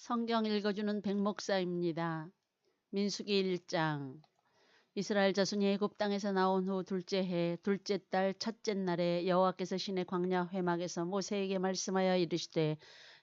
성경 읽어주는 백목사입니다. 민수기 1장. 이스라엘 자손이 애굽 땅에서 나온 후 둘째 해 둘째 달 첫째 날에 여호와께서 시내 광야 회막에서 모세에게 말씀하여 이르시되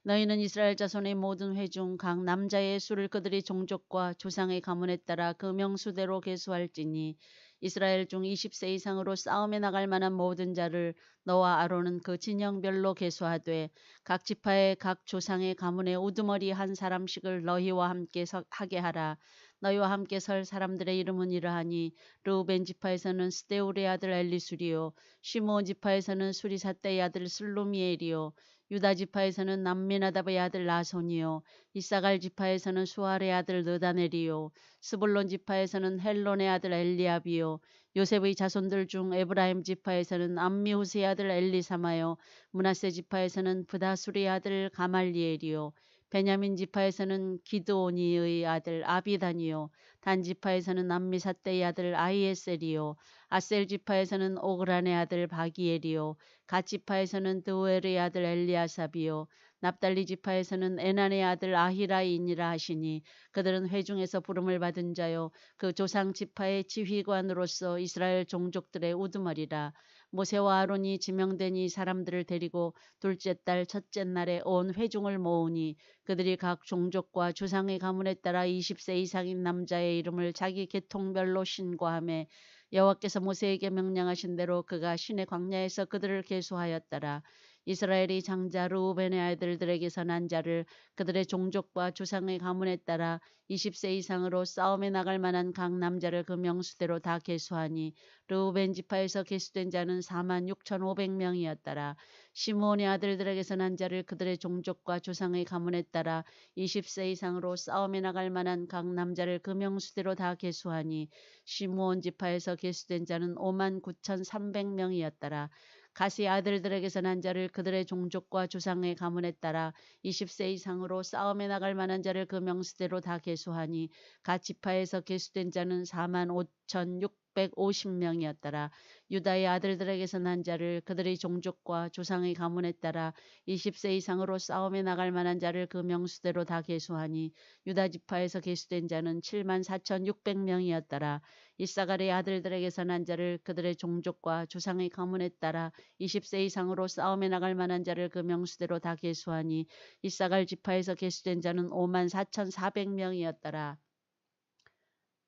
너희는 이스라엘 자손의 모든 회 중 각 남자의 수를 그들의 종족과 조상의 가문에 따라 그 명수대로 계수할지니 이스라엘 중 20세 이상으로 싸움에 나갈 만한 모든 자를 너와 아론은 그 진영별로 계수하되 각 지파의 각 조상의 가문의 우두머리 한 사람씩을 너희와 함께 하게 하라. 너희와 함께 설 사람들의 이름은 이러하니 르우벤 지파에서는 스데울의 아들 엘리수리요, 시므온 지파에서는 수리사떼의 아들 슬루미엘이요, 유다 지파에서는 남미나답의 아들 나손이요, 이사갈 지파에서는 수알의 아들 느다넬이요, 스불론 지파에서는 헬론의 아들 엘리압이요, 요셉의 자손들 중 에브라임 지파에서는 암미후스의 아들 엘리사마요, 므낫세 지파에서는 브다술의 아들 가말리엘이요, 베냐민 지파에서는 기드오니의 아들 아비단이요, 단 지파에서는 암미사떼의 아들 아이에셀이요, 아셀 지파에서는 오그란의 아들 바기엘이요, 갓 지파에서는 드우엘의 아들 엘리아삽이요, 납달리 지파에서는 에난의 아들 아히라이니라 하시니 그들은 회중에서 부름을 받은 자요 그 조상 지파의 지휘관으로서 이스라엘 종족들의 우두머리라. 모세와 아론이 지명된 이 사람들을 데리고 둘째 달 첫째 날에 온 회중을 모으니 그들이 각 종족과 조상의 가문에 따라 20세 이상인 남자의 이름을 자기 계통별로 신고하며 여호와께서 모세에게 명령하신 대로 그가 시내 광야에서 그들을 계수하였더라. 이스라엘이 장자 르우벤의 아들들에게서 난 자를 그들의 종족과 조상의 가문에 따라 20세 이상으로 싸움에 나갈 만한 각 남자를 그 명수대로 다 계수하니 르우벤 지파에서 계수된 자는 46,500명이었더라. 시므온의 아들들에게서 난 자를 그들의 종족과 조상의 가문에 따라 20세 이상으로 싸움에 나갈 만한 각 남자를 그 명수대로 다 계수하니 시므온 지파에서 계수된 자는 59,300명이었더라. 갓의 아들들에게서 난 자를 그들의 종족과 조상의 가문에 따라 20세 이상으로 싸움에 나갈 만한 자를 그 명수대로 다 계수하니 갓 지파에서 계수된 자는 45,650명이었더라. 유다의 아들들에게서 난 자를 그들의 종족과 조상의 가문에 따라 20세 이상으로 싸움에 나갈 만한 자를 그 명수대로 다 계수하니 유다 지파에서 계수된 자는 74,600명이었더라. 이사갈의 아들들에게서 난 자를 그들의 종족과 조상의 가문에 따라 20세 이상으로 싸움에 나갈 만한 자를 그 명수대로 다 계수하니 이사갈 지파에서 계수된 자는 54,400명이었더라.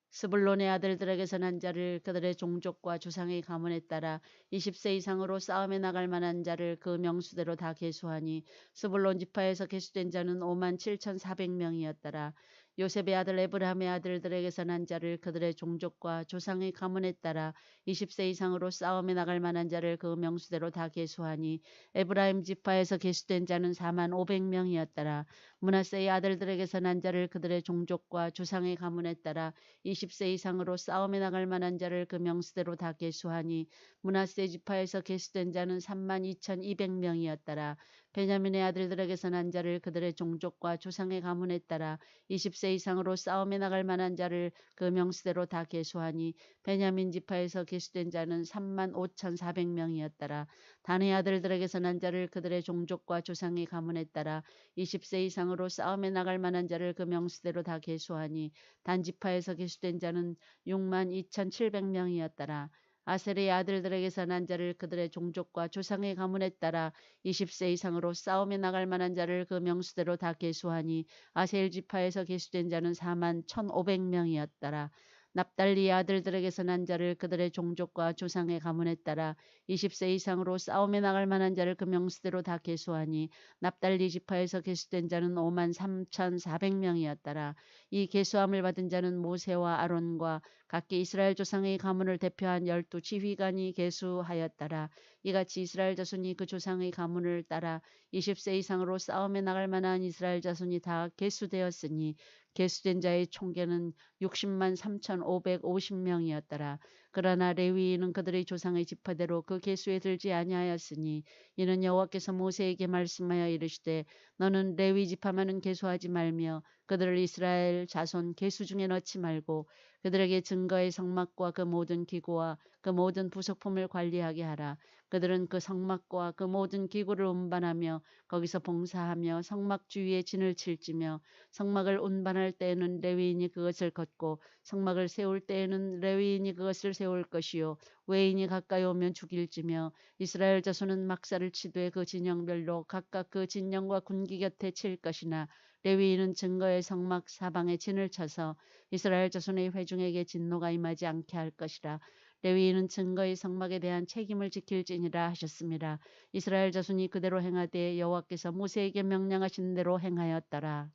스불론의 아들들에게서 난 자를 그들의 종족과 조상의 가문에 따라 20세 이상으로 싸움에 나갈 만한 자를 그 명수대로 다 계수하니 스불론 지파에서 계수된 자는 57,400명이었더라. 요셉의 아들 에브라함의 아들들에게서 난 자를 그들의 종족과 조상의 가문에 따라 20세 이상으로 싸움에 나갈 만한 자를 그 명수대로 다 계수하니 에브라임 지파에서 계수된 자는 45,500명이었더라. 므낫세의 아들들에게서 난 자를 그들의 종족과 조상의 가문에 따라 20세 이상으로 싸움에 나갈 만한 자를 그 명수대로 다 계수하니 므낫세 지파에서 계수된 자는 32,200명이었더라. 베냐민의 아들들에게서 난 자를 그들의 종족과 조상의 가문에 따라 20세 이상으로 싸움에 나갈 만한 자를 그 명수대로 다 계수하니 베냐민 지파에서 계수된 자는 35,400명이었더라. 단의 아들들에게서 난 자를 그들의 종족과 조상의 가문에 따라 20세 이상으로 싸움에 나갈 만한 자를 그 명수대로 다 계수하니 단 지파에서 계수된 자는 62,700명이었더라. 아셀의 아들들에게서 난 자를 그들의 종족과 조상의 가문에 따라 20세 이상으로 싸움에 나갈 만한 자를 그 명수대로 다 계수하니 아셀 지파에서 계수된 자는 41,500명이었더라. 납달리의 아들들에게서 난 자를 그들의 종족과 조상의 가문에 따라 20세 이상으로 싸움에 나갈 만한 자를 그 명수대로 다 계수하니 납달리 지파에서 계수된 자는 53,400명이었더라. 이 계수함을 받은 자는 모세와 아론과 각기 이스라엘 조상의 가문을 대표한 12 지휘관이 계수하였더라. 이같이 이스라엘 자손이 그 조상의 가문을 따라 20세 이상으로 싸움에 나갈 만한 이스라엘 자손이 다 계수되었으니 계수된 자의 총계는 60만 3,550명이었더라. 그러나 레위인은 그들의 조상의 지파대로 그 계수에 들지 아니하였으니 이는 여호와께서 모세에게 말씀하여 이르시되 너는 레위 지파만은 계수하지 말며 그들을 이스라엘 자손 계수 중에 넣지 말고 그들에게 증거의 성막과 그 모든 기구와 그 모든 부속품을 관리하게 하라. 그들은 그 성막과 그 모든 기구를 운반하며 거기서 봉사하며 성막 주위에 진을 칠지며 성막을 운반할 때에는 레위인이 그것을 걷고 성막을 세울 때에는 레위인이 그것을 세울 것이요 외인이 가까이 오면 죽일지며 이스라엘 자손은 막사를 치되 그 진영별로 각각 그 진영과 군기 곁에 칠 것이나 레위인은 증거의 성막 사방에 진을 쳐서 이스라엘 자손의 회중에게 진노가 임하지 않게 할 것이라. 레위인은 증거의 성막에 대한 책임을 지킬지니라 하셨습니다. 이스라엘 자손이 그대로 행하되 여호와께서 모세에게 명령하신 대로 행하였더라.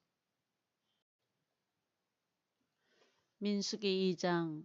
민수기 2장.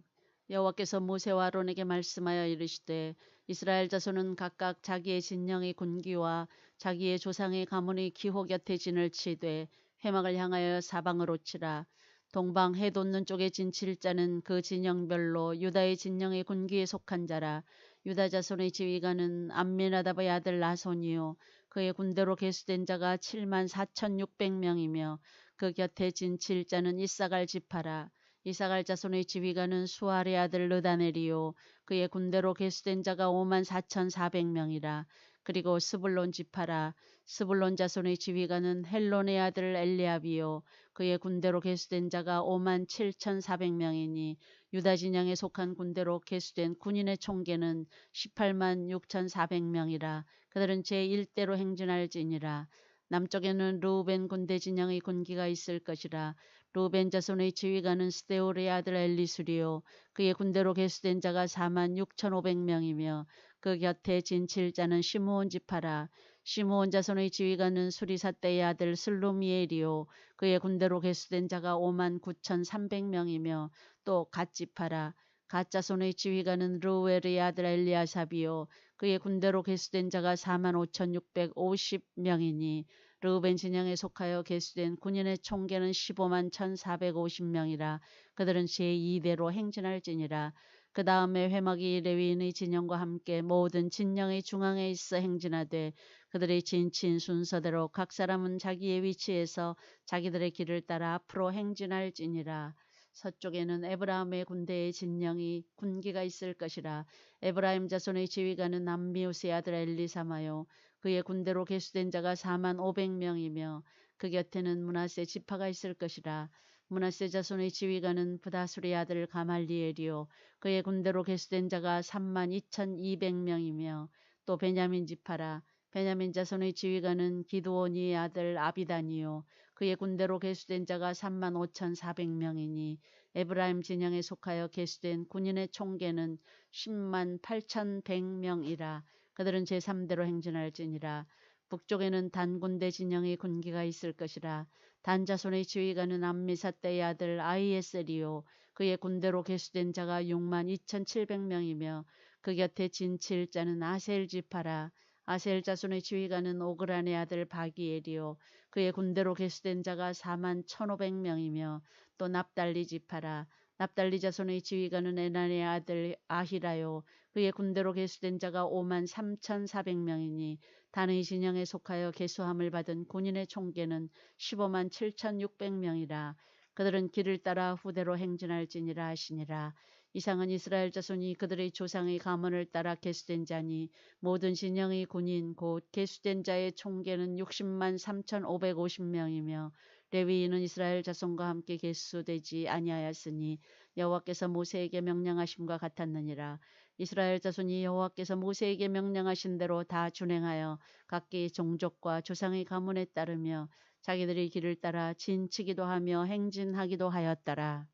여호와께서 모세와 아론에게 말씀하여 이르시되 이스라엘 자손은 각각 자기의 진영의 군기와 자기의 조상의 가문의 기호 곁에 진을 치되 회막을 향하여 사방으로 치라. 동방 해 돋는 쪽에 진칠 자는 그 진영별로 유다의 진영의 군기에 속한 자라. 유다 자손의 지휘관은 암미나답의 아들 나손이요 그의 군대로 계수된 자가 74,600명이며 그 곁에 진칠 자는 이사갈 지파라. 이사갈 자손의 지휘관은 수알의 아들 르다넬이요 그의 군대로 계수된 자가 54,400명이라. 그리고 스불론 지파라. 스불론 자손의 지휘관은 헬론의 아들 엘리압이요 그의 군대로 계수된 자가 57,400명이니 유다 진영에 속한 군대로 계수된 군인의 총계는 186,400명이라. 그들은 제1대로 행진할지니라. 남쪽에는 르우벤 군대 진영의 군기가 있을 것이라. 르우벤 자손의 지휘관은 스데올의 아들 엘리술이요 그의 군대로 계수된 자가 46,500명이며 그 곁에 진칠 자는 시므온 지파라. 시므온 자손의 지휘관은 수리사떼의 아들 슬루미엘이요 그의 군대로 계수된 자가 59,300명이며 또 갓 지파라. 갓 자손의 지휘관은 르우엘의 아들 엘리아삽이요 그의 군대로 계수된 자가 45,650명이니 르우벤 진영에 속하여 계수된 군인의 총계는 151,450명이라. 그들은 제2대로 행진할지니라. 그 다음에 회막이 레위인의 진영과 함께 모든 진영의 중앙에 있어 행진하되 그들의 진친 순서대로 각 사람은 자기의 위치에서 자기들의 길을 따라 앞으로 행진할지니라. 서쪽에는 에브라임의 군대의 진영이 군기가 있을 것이라. 에브라임 자손의 지휘관은 암미우스의 아들 엘리사마요 그의 군대로 계수된 자가 45,500명이며 그 곁에는 므낫세 지파가 있을 것이라. 므낫세 자손의 지휘관은 브다술의 아들 가말리엘이요 그의 군대로 계수된 자가 32,200명이며 또 베냐민 지파라. 베냐민 자손의 지휘관은 기드온이의 아들 아비단이요 그의 군대로 계수된 자가 35,400명이니 에브라임 진영에 속하여 계수된 군인의 총계는 108,100명이라. 그들은 제3대로 행진할지니라. 북쪽에는 단 군대 진영의 군기가 있을 것이라. 단 자손의 지휘관은 암미사떼의 아들 아이에셀이요 그의 군대로 계수된 자가 62,700명이며 그 곁에 진칠 자는 아셀 지파라. 아셀 자손의 지휘관은 오그란의 아들 바기엘이요 그의 군대로 계수된 자가 41,500명이며 또 납달리 지파라. 납달리 자손의 지휘관은 에난의 아들 아히라요 그의 군대로 계수된 자가 53,400명이니 단의 진영에 속하여 계수함을 받은 군인의 총계는 157,600명이라. 그들은 길을 따라 후대로 행진할지니라 하시니라. 이상은 이스라엘 자손이 그들의 조상의 가문을 따라 계수된 자니 모든 진영의 군인 곧 계수된 자의 총계는 603,550명이며 레위인은 이스라엘 자손과 함께 계수되지 아니하였으니 여호와께서 모세에게 명령하심과 같았느니라. 이스라엘 자손이 여호와께서 모세에게 명령하신 대로 다 준행하여 각기 종족과 조상의 가문에 따르며 자기들의 길을 따라 진치기도 하며 행진하기도 하였더라.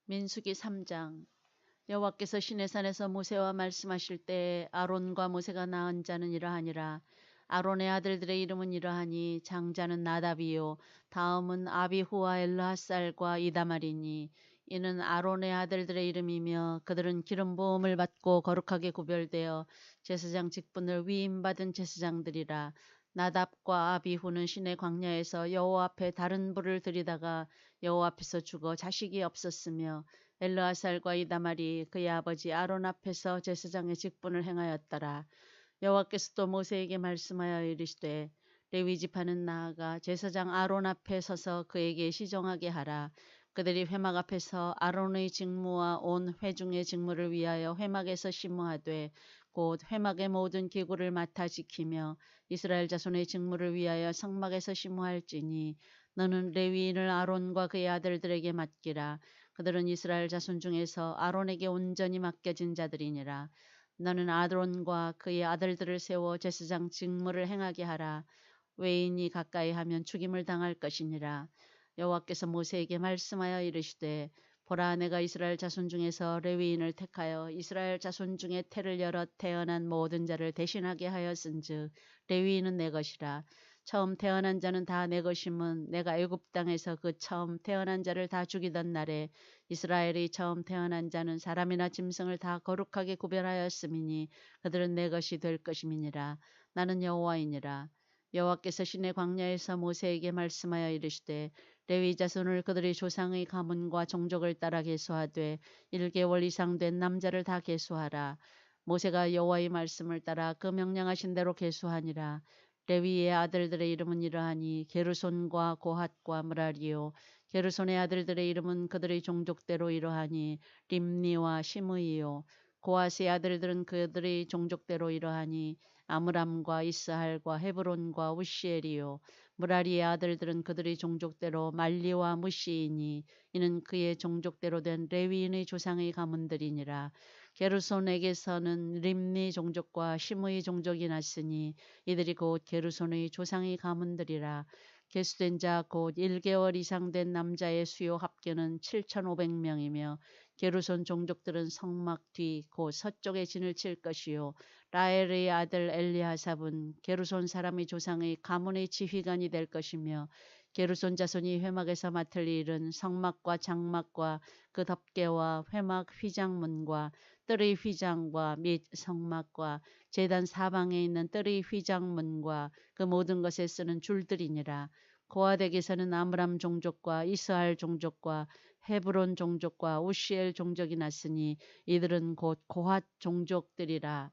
민수기 3장. 여호와께서 시내산에서 모세와 말씀하실 때 아론과 모세가 낳은 자는 이러하니라. 아론의 아들들의 이름은 이러하니 장자는 나답이요 다음은 아비후와 엘르하살과 이다말이니 이는 아론의 아들들의 이름이며 그들은 기름 부음을 받고 거룩하게 구별되어 제사장 직분을 위임받은 제사장들이라. 나답과 아비후는 시내 광야에서 여호와 앞에 다른 불을 들이다가 여호와 앞에서 죽어 자식이 없었으며 엘르아살과 이다말이 그의 아버지 아론 앞에서 제사장의 직분을 행하였더라. 여호와께서 또 모세에게 말씀하여 이르시되 레위 지파는 나아가 제사장 아론 앞에 서서 그에게 시정하게 하라. 그들이 회막 앞에서 아론의 직무와 온 회중의 직무를 위하여 회막에서 심무하되 곧 회막의 모든 기구를 맡아 지키며 이스라엘 자손의 직무를 위하여 성막에서 심무할지니 너는 레위인을 아론과 그의 아들들에게 맡기라. 그들은 이스라엘 자손 중에서 아론에게 온전히 맡겨진 자들이니라. 너는 아론과 그의 아들들을 세워 제사장 직무를 행하게 하라. 외인이 가까이 하면 죽임을 당할 것이니라. 여호와께서 모세에게 말씀하여 이르시되 보라 내가 이스라엘 자손 중에서 레위인을 택하여 이스라엘 자손 중에 태를 열어 태어난 모든 자를 대신하게 하였은즉 레위인은 내 것이라. 처음 태어난 자는 다 내 것임은 내가 애굽 땅에서 그 처음 태어난 자를 다 죽이던 날에 이스라엘이 처음 태어난 자는 사람이나 짐승을 다 거룩하게 구별하였음이니 그들은 내 것이 될 것임이니라. 나는 여호와이니라. 여호와께서 시내 광야에서 모세에게 말씀하여 이르시되 레위 자손을 그들의 조상의 가문과 종족을 따라 계수하되 1개월 이상 된 남자를 다 계수하라. 모세가 여호와의 말씀을 따라 그 명령하신 대로 계수하니라. 레위의 아들들의 이름은 이러하니 게르손과 고핫과 므라리요. 게르손의 아들들의 이름은 그들의 종족대로 이러하니 림니와 시므이요. 고핫의 아들들은 그들의 종족대로 이러하니 아므람과 이스할과 헤브론과 우시엘이요. 므라리의 아들들은 그들의 종족대로 말리와 무시이니 이는 그의 종족대로 된 레위인의 조상의 가문들이니라. 게르손에게서는 림니 종족과 시므이 종족이 났으니 이들이 곧 게르손의 조상의 가문들이라. 계수된 자 곧 1개월 이상 된 남자의 수요 합계는 7,500명이며 게르손 종족들은 성막 뒤 곧 서쪽에 진을 칠 것이요. 라엘의 아들 엘리하삽은 게르손 사람의 조상의 가문의 지휘관이 될 것이며 게르손 자손이 회막에서 맡을 일은 성막과 장막과 그 덮개와 회막 휘장문과 뜰의 휘장과 및 성막과 제단 사방에 있는 뜰의 휘장문과 그 모든 것에 쓰는 줄들이니라. 고아덱에서는 아므람 종족과 이스할 종족과 헤브론 종족과 우시엘 종족이 났으니 이들은 곧 고핫 종족들이라.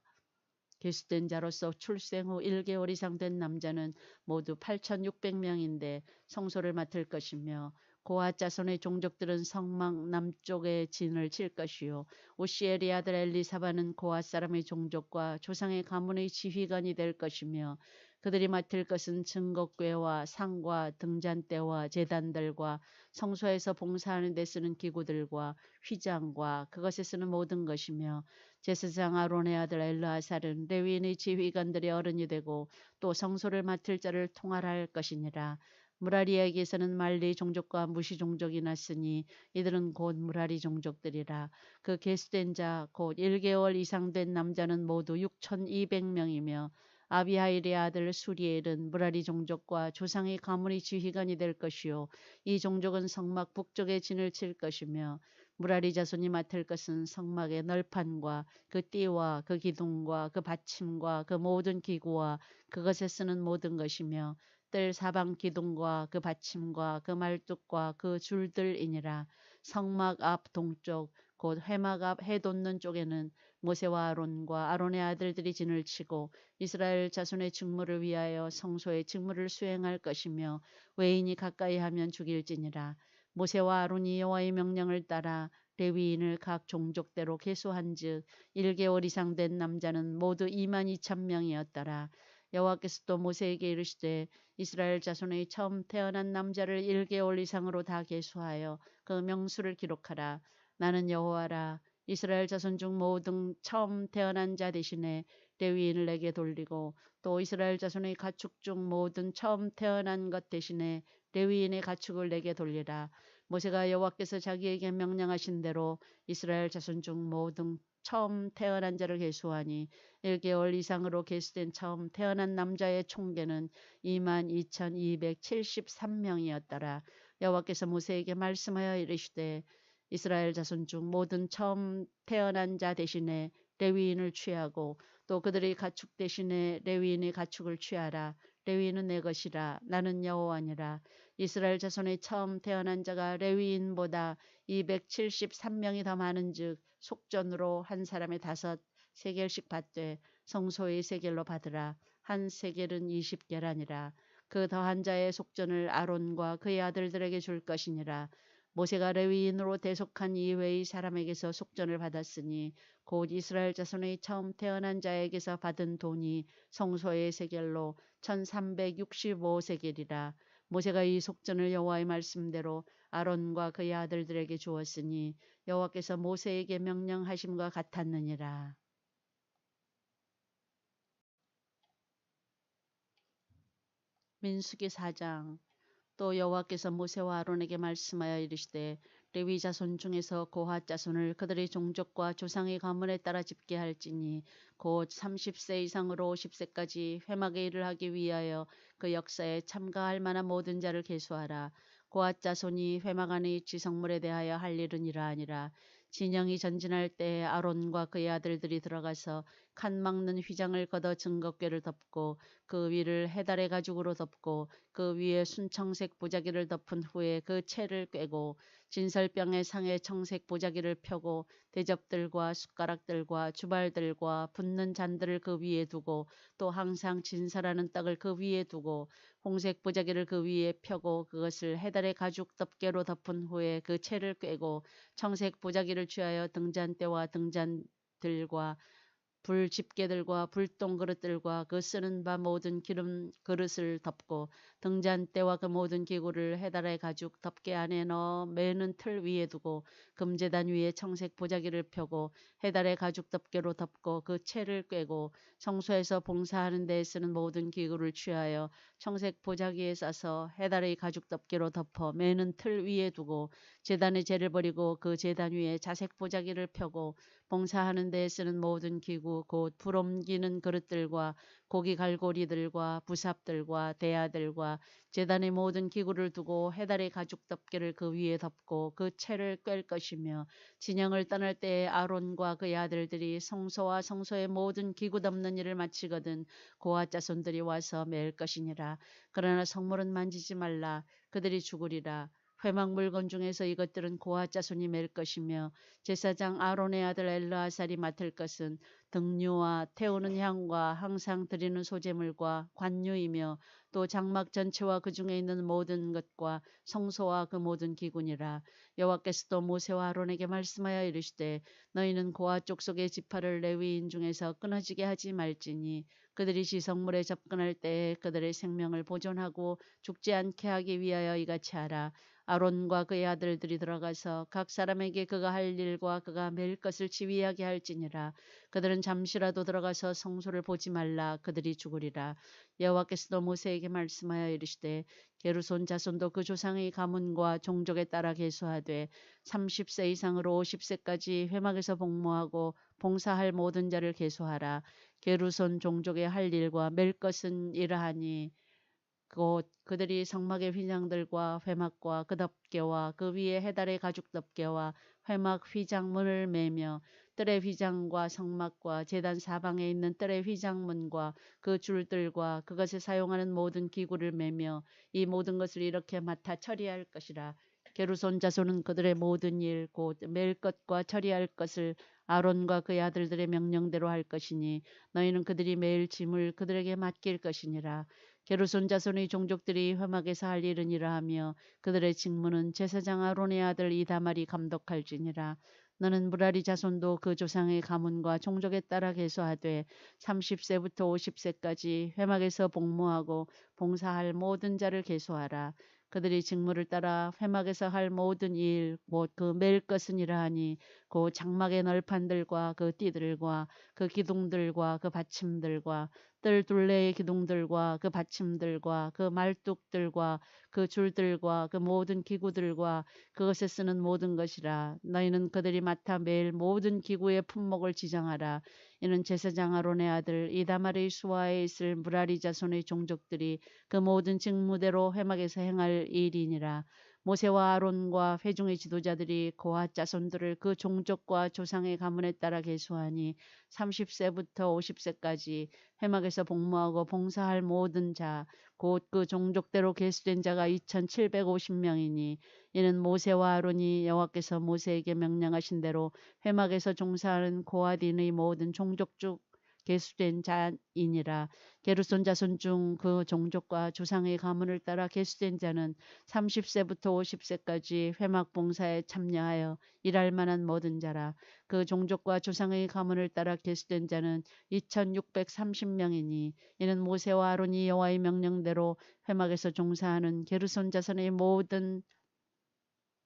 계수된 자로서 출생 후 1개월 이상 된 남자는 모두 8,600명인데 성소를 맡을 것이며 고핫 자손의 종족들은 성막 남쪽에 진을 칠 것이요. 우시엘의 아들 엘리사바는 고핫 사람의 종족과 조상의 가문의 지휘관이 될 것이며 그들이 맡을 것은 증거궤와 상과 등잔대와 제단들과 성소에서 봉사하는 데 쓰는 기구들과 휘장과 그것에 쓰는 모든 것이며 제사장 아론의 아들 엘르아살은 레위인의 지휘관들의 어른이 되고 또 성소를 맡을 자를 통할할 것이니라. 무라리에게서는 말리 종족과 무시 종족이 났으니 이들은 곧 무라리 종족들이라. 그 계수된 자 곧 1개월 이상 된 남자는 모두 6,200명이며 아비하일의 아들 수리엘은 무라리 종족과 조상의 가문의 지휘관이 될 것이요. 이 종족은 성막 북쪽에 진을 칠 것이며 무라리 자손이 맡을 것은 성막의 널판과 그 띠와 그 기둥과 그 받침과 그 모든 기구와 그것에 쓰는 모든 것이며 뜰 사방 기둥과 그 받침과 그 말뚝과 그 줄들이니라. 성막 앞 동쪽 곧 회막 앞 해 돋는 쪽에는 모세와 아론과 아론의 아들들이 진을 치고 이스라엘 자손의 직무를 위하여 성소의 직무를 수행할 것이며 외인이 가까이 하면 죽일지니라. 모세와 아론이 여호와의 명령을 따라 레위인을 각 종족대로 계수한즉 1개월 이상 된 남자는 모두 22,000명이었더라. 여호와께서 또 모세에게 이르시되 이스라엘 자손의 처음 태어난 남자를 1개월 이상으로 다 계수하여 그 명수를 기록하라. 나는 여호와라. 이스라엘 자손 중 모든 처음 태어난 자 대신에 레위인을 내게 돌리고 또 이스라엘 자손의 가축 중 모든 처음 태어난 것 대신에 레위인의 가축을 내게 돌리라. 모세가 여호와께서 자기에게 명령하신 대로 이스라엘 자손 중 모든 처음 태어난 자를 계수하니 1개월 이상으로 계수된 처음 태어난 남자의 총계는 22,273명이었더라. 여호와께서 모세에게 말씀하여 이르시되 이스라엘 자손 중 모든 처음 태어난 자 대신에 레위인을 취하고 또 그들의 가축 대신에 레위인의 가축을 취하라. 레위인은 내 것이라. 나는 여호와니라. 이스라엘 자손의 처음 태어난 자가 레위인보다 273명이 더 많은즉 속전으로 한 사람의 5세겔씩 받되 성소의 세겔로 받으라. 한 세겔은 20계라니라. 그 더한 자의 속전을 아론과 그의 아들들에게 줄 것이니라. 모세가 레위인으로 대속한 이외의 사람에게서 속전을 받았으니 곧 이스라엘 자손의 처음 태어난 자에게서 받은 돈이 성소의 세겔로 1365세겔이라. 모세가 이 속전을 여호와의 말씀대로 아론과 그의 아들들에게 주었으니 여호와께서 모세에게 명령하심과 같았느니라. 민수기 4장. 또 여호와께서 모세와 아론에게 말씀하여 이르시되 레위 자손 중에서 고핫 자손을 그들의 종족과 조상의 가문에 따라 집계할지니 곧 30세 이상으로 50세까지 회막의 일을 하기 위하여 그 역사에 참가할 만한 모든 자를 계수하라. 고핫 자손이 회막 안의 지성물에 대하여 할 일은 이러하니라. 진영이 전진할 때에 아론과 그의 아들들이 들어가서 칸 막는 휘장을 걷어 증거궤를 덮고 그 위를 해달의 가죽으로 덮고 그 위에 순청색 보자기를 덮은 후에 그 채를 꿰고 진설병의 상에 청색 보자기를 펴고 대접들과 숟가락들과 주발들과 붓는 잔들을 그 위에 두고 또 항상 진설하는 떡을 그 위에 두고 홍색 보자기를 그 위에 펴고 그것을 해달의 가죽 덮개로 덮은 후에 그 채를 꿰고 청색 보자기를 취하여 등잔대와 등잔들과 불 집게들과 불똥 그릇들과 그 쓰는 바 모든 기름 그릇을 덮고 등잔대와 그 모든 기구를 해달의 가죽 덮개 안에 넣어 매는 틀 위에 두고 금제단 위에 청색 보자기를 펴고 해달의 가죽 덮개로 덮고 그 채를 꿰고 성소에서 봉사하는 데에 쓰는 모든 기구를 취하여 청색 보자기에 싸서 해달의 가죽 덮개로 덮어 매는 틀 위에 두고 제단의 재를 버리고 그 제단 위에 자색 보자기를 펴고 봉사하는 데에 쓰는 모든 기구 곧 불 옮기는 그릇들과 고기 갈고리들과 부삽들과 대야들과 제단의 모든 기구를 두고 해달의 가죽 덮개를 그 위에 덮고 그 채를 꿰 것이며 진영을 떠날 때에 아론과 그의 아들들이 성소와 성소의 모든 기구 덮는 일을 마치거든 고핫 자손들이 와서 맬 것이니라. 그러나 성물은 만지지 말라. 그들이 죽으리라. 회막 물건 중에서 이것들은 고핫 자손이 맬 것이며 제사장 아론의 아들 엘르아살이 맡을 것은 등류와 태우는 향과 항상 드리는 소제물과 관유이며 또 장막 전체와 그 중에 있는 모든 것과 성소와 그 모든 기구니라. 여호와께서도 모세와 아론에게 말씀하여 이르시되 너희는 고핫 족속의 지파를 레위인 중에서 끊어지게 하지 말지니 그들이 지성물에 접근할 때에 그들의 생명을 보존하고 죽지 않게 하기 위하여 이같이 하라. 아론과 그의 아들들이 들어가서 각 사람에게 그가 할 일과 그가 맬 것을 지휘하게 할지니라. 그들은 잠시라도 들어가서 성소를 보지 말라. 그들이 죽으리라. 여호와께서도 모세에게 말씀하여 이르시되 게르손 자손도 그 조상의 가문과 종족에 따라 계수하되 30세 이상으로 50세까지 회막에서 복무하고 봉사할 모든 자를 계수하라. 게르손 종족의 할 일과 맬 것은 이러하니 곧 그들이 성막의 휘장들과 회막과 그 덮개와 그 위에 해달의 가죽 덮개와 회막 휘장문을 매며 뜰의 휘장과 성막과 제단 사방에 있는 뜰의 휘장문과 그 줄들과 그것에 사용하는 모든 기구를 매며 이 모든 것을 이렇게 맡아 처리할 것이라. 게르손 자손은 그들의 모든 일 곧 맬 것과 처리할 것을 아론과 그의 아들들의 명령대로 할 것이니 너희는 그들이 매일 짐을 그들에게 맡길 것이니라. 게르손 자손의 종족들이 회막에서 할 일은 이러하며 그들의 직무는 제사장 아론의 아들 이다말이 감독할지니라. 너는 무라리 자손도 그 조상의 가문과 종족에 따라 계수하되 30세부터 50세까지 회막에서 복무하고 봉사할 모든 자를 계수하라. 그들이 직무를 따라 회막에서 할 모든 일 곧 그 맬 것은 이러하니 그 장막의 널판들과 그 띠들과 그 기둥들과 그 받침들과 뜰 둘레의 기둥들과 그 받침들과 그 말뚝들과 그 줄들과 그 모든 기구들과 그것에 쓰는 모든 것이라. 너희는 그들이 맡아 매일 모든 기구의 품목을 지정하라. 이는 제사장 아론의 아들 이다말의 수하에 있을 무라리 자손의 종족들이 그 모든 직무대로 회막에서 행할 일이니라. 모세와 아론과 회중의 지도자들이 고핫 자손들을 그 종족과 조상의 가문에 따라 계수하니 30세부터 50세까지 회막에서 복무하고 봉사할 모든 자 곧 그 종족대로 계수된 자가 2750명이니 이는 모세와 아론이 여호와께서 모세에게 명령하신 대로 회막에서 종사하는 고핫인의 모든 계수된 자이니라. 게르손 자손 중 그 종족과 조상의 가문을 따라 계수된 자는 30세부터 50세까지 회막 봉사에 참여하여 일할 만한 모든 자라. 그 종족과 조상의 가문을 따라 계수된 자는 2630명이니 이는 모세와 아론이 여호와의 명령대로 회막에서 종사하는 게르손 자손의 모든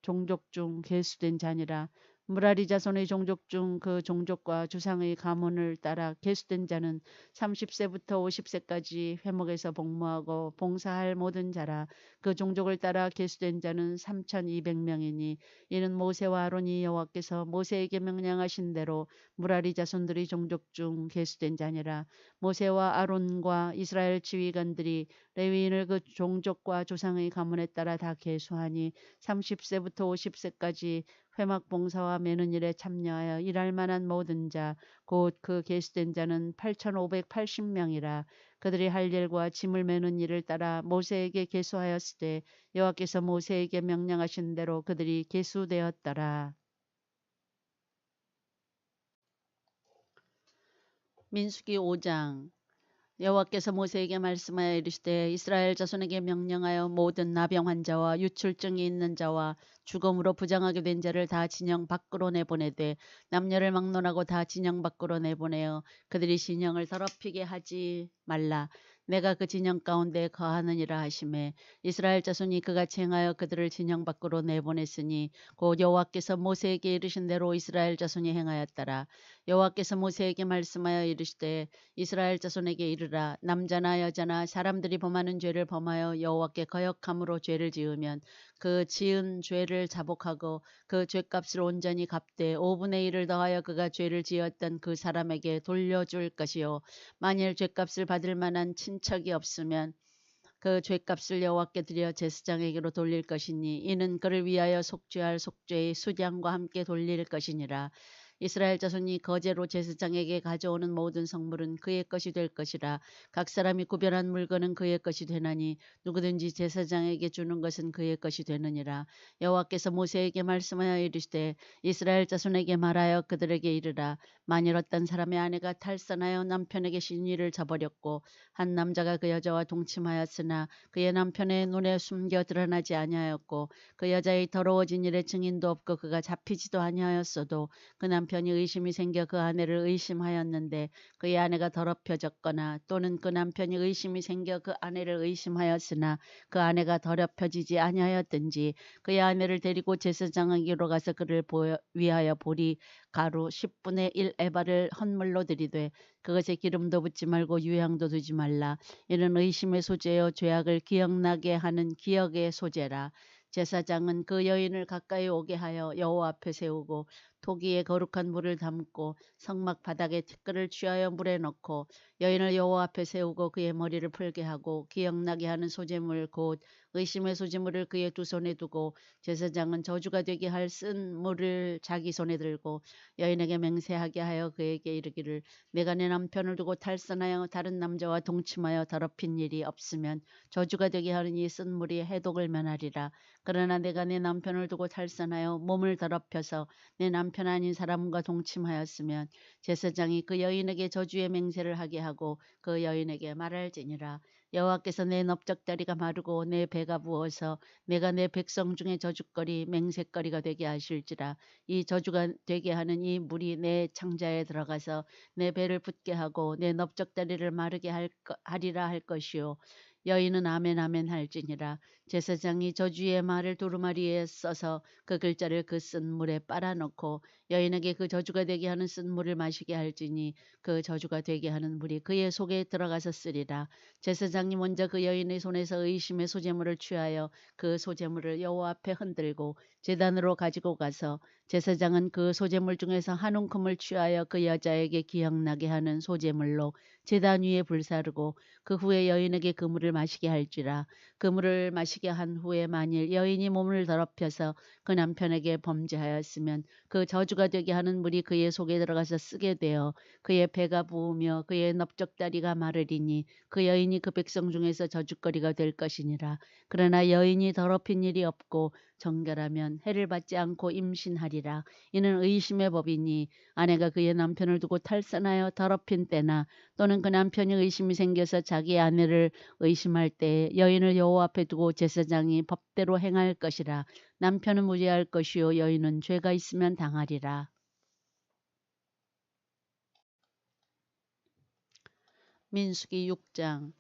종족 중 계수된 자니라. 무라리 자손의 종족 중 그 종족과 조상의 가문을 따라 계수된 자는 30세부터 50세까지 회목에서 복무하고 봉사할 모든 자라. 그 종족을 따라 계수된 자는 3200명이니 이는 모세와 아론이 여호와께서 모세에게 명령하신 대로 무라리 자손들의 종족 중 계수된 자니라. 모세와 아론과 이스라엘 지휘관들이 레위인을 그 종족과 조상의 가문에 따라 다 계수하니 30세부터 50세까지 회막 봉사와 매는 일에 참여하여 일할 만한 모든 자 곧 그 계수된 자는 8580명이라. 그들이 할 일과 짐을 매는 일을 따라 모세에게 계수하였으되 여호와께서 모세에게 명령하신 대로 그들이 계수되었더라. 민수기 5장. 여호와께서 모세에게 말씀하여 이르시되 이스라엘 자손에게 명령하여 모든 나병 환자와 유출증이 있는 자와 죽음으로 부정하게 된 자를 다 진영 밖으로 내보내되 남녀를 막론하고 다 진영 밖으로 내보내어 그들이 진영을 더럽히게 하지 말라. 내가 그 진영 가운데 거하느니라 하시매 이스라엘 자손이 그같이 행하여 그들을 진영 밖으로 내보냈으니 곧 여호와께서 모세에게 이르신 대로 이스라엘 자손이 행하였더라. 여호와께서 모세에게 말씀하여 이르시되 이스라엘 자손에게 이르라. 남자나 여자나 사람들이 범하는 죄를 범하여 여호와께 거역함으로 죄를 지으면 그 지은 죄를 자복하고 그 죄값을 온전히 갚되 5분의 1을 더하여 그가 죄를 지었던 그 사람에게 돌려줄 것이요 만일 죄값을 받을 만한 친척이 없으면 그 죄값을 여호와께 드려 제사장에게로 돌릴 것이니 이는 그를 위하여 속죄할 속죄의 수량과 함께 돌릴 것이니라. 이스라엘 자손이 거제로 제사장에게 가져오는 모든 성물은 그의 것이 될 것이라. 각 사람이 구별한 물건은 그의 것이 되나니 누구든지 제사장에게 주는 것은 그의 것이 되느니라. 여호와께서 모세에게 말씀하여 이르시되 이스라엘 자손에게 말하여 그들에게 이르라. 만일 어떤 사람의 아내가 탈선하여 남편에게 시니를 저버렸고 한 남자가 그 여자와 동침하였으나 그의 남편의 눈에 숨겨 드러나지 아니하였고 그 여자의 더러워진 일에 증인도 없고 그가 잡히지도 아니하였어도 그 남편이 의심이 생겨 그 아내를 의심하였는데 그의 아내가 더럽혀졌거나 또는 그 남편이 의심이 생겨 그 아내를 의심하였으나 그 아내가 더럽혀지지 아니하였든지 그의 아내를 데리고 제사장에게로 가서 그를 위하여 보리 가루 10분의 1 에바를 헌물로 드리되 그것에 기름도 붓지 말고 유향도 두지 말라. 이는 의심의 소재요 죄악을 기억나게 하는 기억의 소재라. 제사장은 그 여인을 가까이 오게 하여 여호와 앞에 세우고 토기에 거룩한 물을 담고 성막 바닥에 티끌을 취하여 물에 넣고 여인을 여호와 앞에 세우고 그의 머리를 풀게 하고 기억나게 하는 소재물 곧 의심의 소재물을 그의 두 손에 두고 제사장은 저주가 되게 할 쓴 물을 자기 손에 들고 여인에게 맹세하게 하여 그에게 이르기를 내가 내 남편을 두고 탈선하여 다른 남자와 동침하여 더럽힌 일이 없으면 저주가 되게 하는 이 쓴 물이 해독을 면하리라. 그러나 내가 내 남편을 두고 탈선하여 몸을 더럽혀서 내 남편 아닌 사람과 동침하였으면 제사장이 그 여인에게 저주의 맹세를 하게 하고 그 여인에게 말할지니라. 여호와께서 내 넓적다리가 마르고 내 배가 부어서 내가 내 백성 중에 저주거리 맹세거리가 되게 하실지라. 이 저주가 되게 하는 이 물이 내 창자에 들어가서 내 배를 붓게 하고 내 넓적다리를 마르게 하리라 할 것이요. 여인은 아멘 아멘 할지니라. 제사장이 저주의 말을 두루마리에 써서 그 글자를 그 쓴 물에 빨아넣고 여인에게 그 저주가 되게 하는 쓴 물을 마시게 할지니 그 저주가 되게 하는 물이 그의 속에 들어가서 쓰리라. 제사장이 먼저 그 여인의 손에서 의심의 소재물을 취하여 그 소재물을 여호와 앞에 흔들고 제단으로 가지고 가서 제사장은 그 소재물 중에서 한 움큼을 취하여 그 여자에게 기억나게 하는 소재물로 제단 위에 불사르고 그 후에 여인에게 그 물을 마시게 할지라. 그 물을 마시게 한 후에 만일 여인이 몸을 더럽혀서 그 남편에게 범죄하였으면 그 저주가 되게 하는 물이 그의 속에 들어가서 쓰게 되어 그의 배가 부으며 그의 넓적다리가 마르리니 그 여인이 그 백성 중에서 저주거리가 될 것이니라. 그러나 여인이 더럽힌 일이 없고 정결하면 해를 받지 않고 임신하리라. 이는 의심의 법이니 아내가 그의 남편을 두고 탈선하여 더럽힌 때나 또는 그 남편이 의심이 생겨서 자기 아내를 의심할 때에 여인을 여호와 앞에 두고 제사장이 법대로 행할 것이라. 남편은 무죄할 것이요 여인은 죄가 있으면 당하리라. 민수기 6장.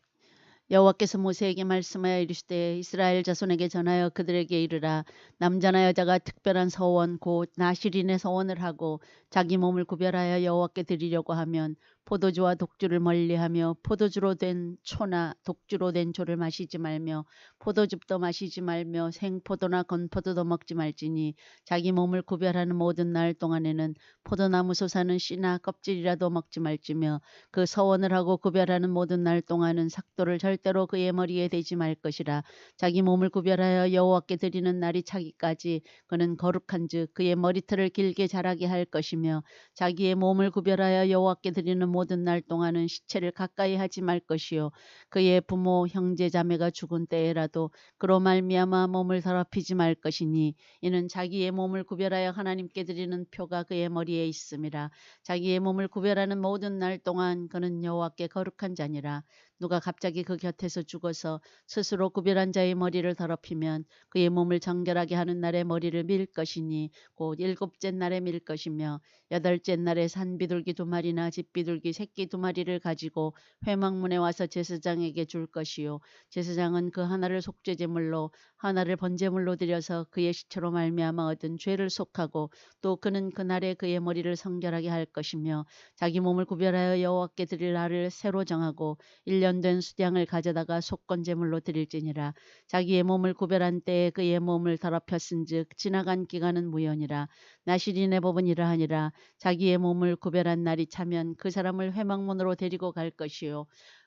여호와께서 모세에게 말씀하여 이르시되 이스라엘 자손에게 전하여 그들에게 이르라. 남자나 여자가 특별한 서원 곧 나실인의 서원을 하고 자기 몸을 구별하여 여호와께 드리려고 하면 포도주와 독주를 멀리하며 포도주로 된 초나 독주로 된 조를 마시지 말며 포도즙도 마시지 말며 생포도나 건포도도 먹지 말지니 자기 몸을 구별하는 모든 날 동안에는 포도나무 솟아는 씨나 껍질이라도 먹지 말지며 그 서원을 하고 구별하는 모든 날 동안은 삭도를 절대로 그의 머리에 대지 말 것이라. 자기 몸을 구별하여 여호와께 드리는 날이 차기까지 그는 거룩한즉 그의 머리털을 길게 자라게 할 것이며 자기의 몸을 구별하여 여호와께 드리는 모든 날 동안은 시체를 가까이 하지 말 것이요 그의 부모 형제 자매가 죽은 때에라도 그로 말미암아 몸을 더럽히지 말 것이니 이는 자기의 몸을 구별하여 하나님께 드리는 표가 그의 머리에 있음이라. 자기의 몸을 구별하는 모든 날 동안 그는 여호와께 거룩한 자니라. 누가 갑자기 그 곁에서 죽어서 스스로 구별한 자의 머리를 더럽히면 그의 몸을 정결하게 하는 날에 머리를 밀 것이니 곧 일곱째 날에 밀 것이며 여덟째 날에 산비둘기 2마리나 집비둘기 새끼 2마리를 가지고 회막문에 와서 제사장에게 줄 것이요 제사장은 그 하나를 속죄제물로 하나를 번제물로 드려서 그의 시체로 말미암아 얻은 죄를 속하고 또 그는 그날에 그의 머리를 성결하게 할 것이며 자기 몸을 구별하여 여호와께 드릴 날을 새로 정하고 1년 된 수량을 가져다가 속건제물로 드릴지니라. 자기의 몸을 구별한 때에 그의 몸을 더럽혔은즉 지나간 기간은 무효니라. 나실인의 법은 이러하니라. 자기의 몸을 구별한 날이 차면 그 사람을 회막문으로 데리고 갈 것이요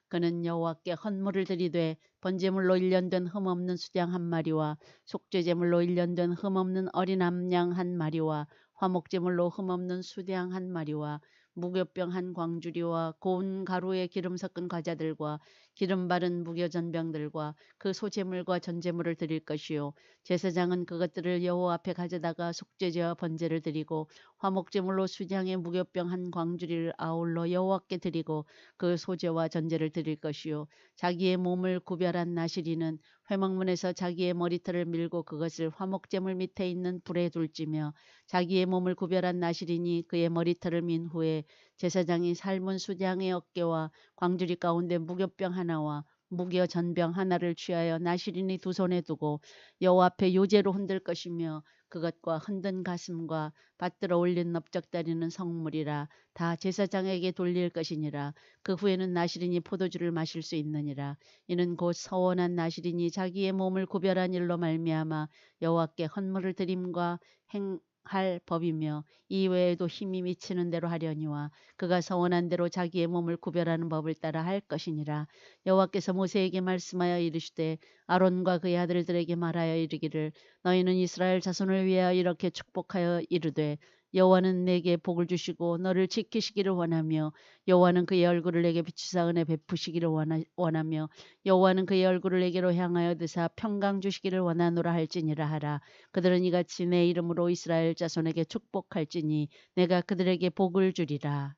그는 여호와께 헌물을 드리되 번제물로 1년 된 흠없는 수양 1마리와 속죄제물로 1년 된 흠없는 어린 암양 1마리와 화목제물로 흠없는 수양 1마리와 무교병 1광주리와 고운 가루에 기름 섞은 과자들과 기름 바른 무교전병들과 그 소제물과 전제물을 드릴 것이요 제사장은 그것들을 여호와 앞에 가져다가 속죄제와 번제를 드리고 화목제물로 수양의 무교병 1광주리를 아울러 여호와께 드리고 그 소제와 전제를 드릴 것이요 자기의 몸을 구별한 나실이는 회막문에서 자기의 머리털을 밀고 그것을 화목제물 밑에 있는 불에 둘지며 자기의 몸을 구별한 나실이니 그의 머리털을 민 후에 제사장이 삶은 수양의 어깨와 광주리 가운데 무교병 하나와 무교 전병 하나를 취하여 나실인이 2손에 두고 여호와 앞에 요제로 흔들 것이며 그것과 흔든 가슴과 받들어 올린 넓적다리는 성물이라 다 제사장에게 돌릴 것이니라. 그 후에는 나실인이 포도주를 마실 수 있느니라. 이는 곧 서원한 나실인이 자기의 몸을 구별한 일로 말미암아 여호와께 헌물을 드림과 행할 법이며 이외에도 힘이 미치는 대로 하려니와 그가 서원한 대로 자기의 몸을 구별하는 법을 따라 할 것이니라. 여호와께서 모세에게 말씀하여 이르시되 아론과 그의 아들들에게 말하여 이르기를 너희는 이스라엘 자손을 위하여 이렇게 축복하여 이르되 여호와는 내게 복을 주시고 너를 지키시기를 원하며 여호와는 그의 얼굴을 내게 비추사 은혜 베푸시기를 원하며 여호와는 그의 얼굴을 내게로 향하여 드사 평강 주시기를 원하노라 할지니라 하라. 그들은 이같이 내 이름으로 이스라엘 자손에게 축복할지니 내가 그들에게 복을 주리라.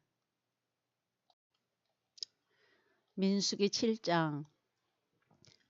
민수기 7장.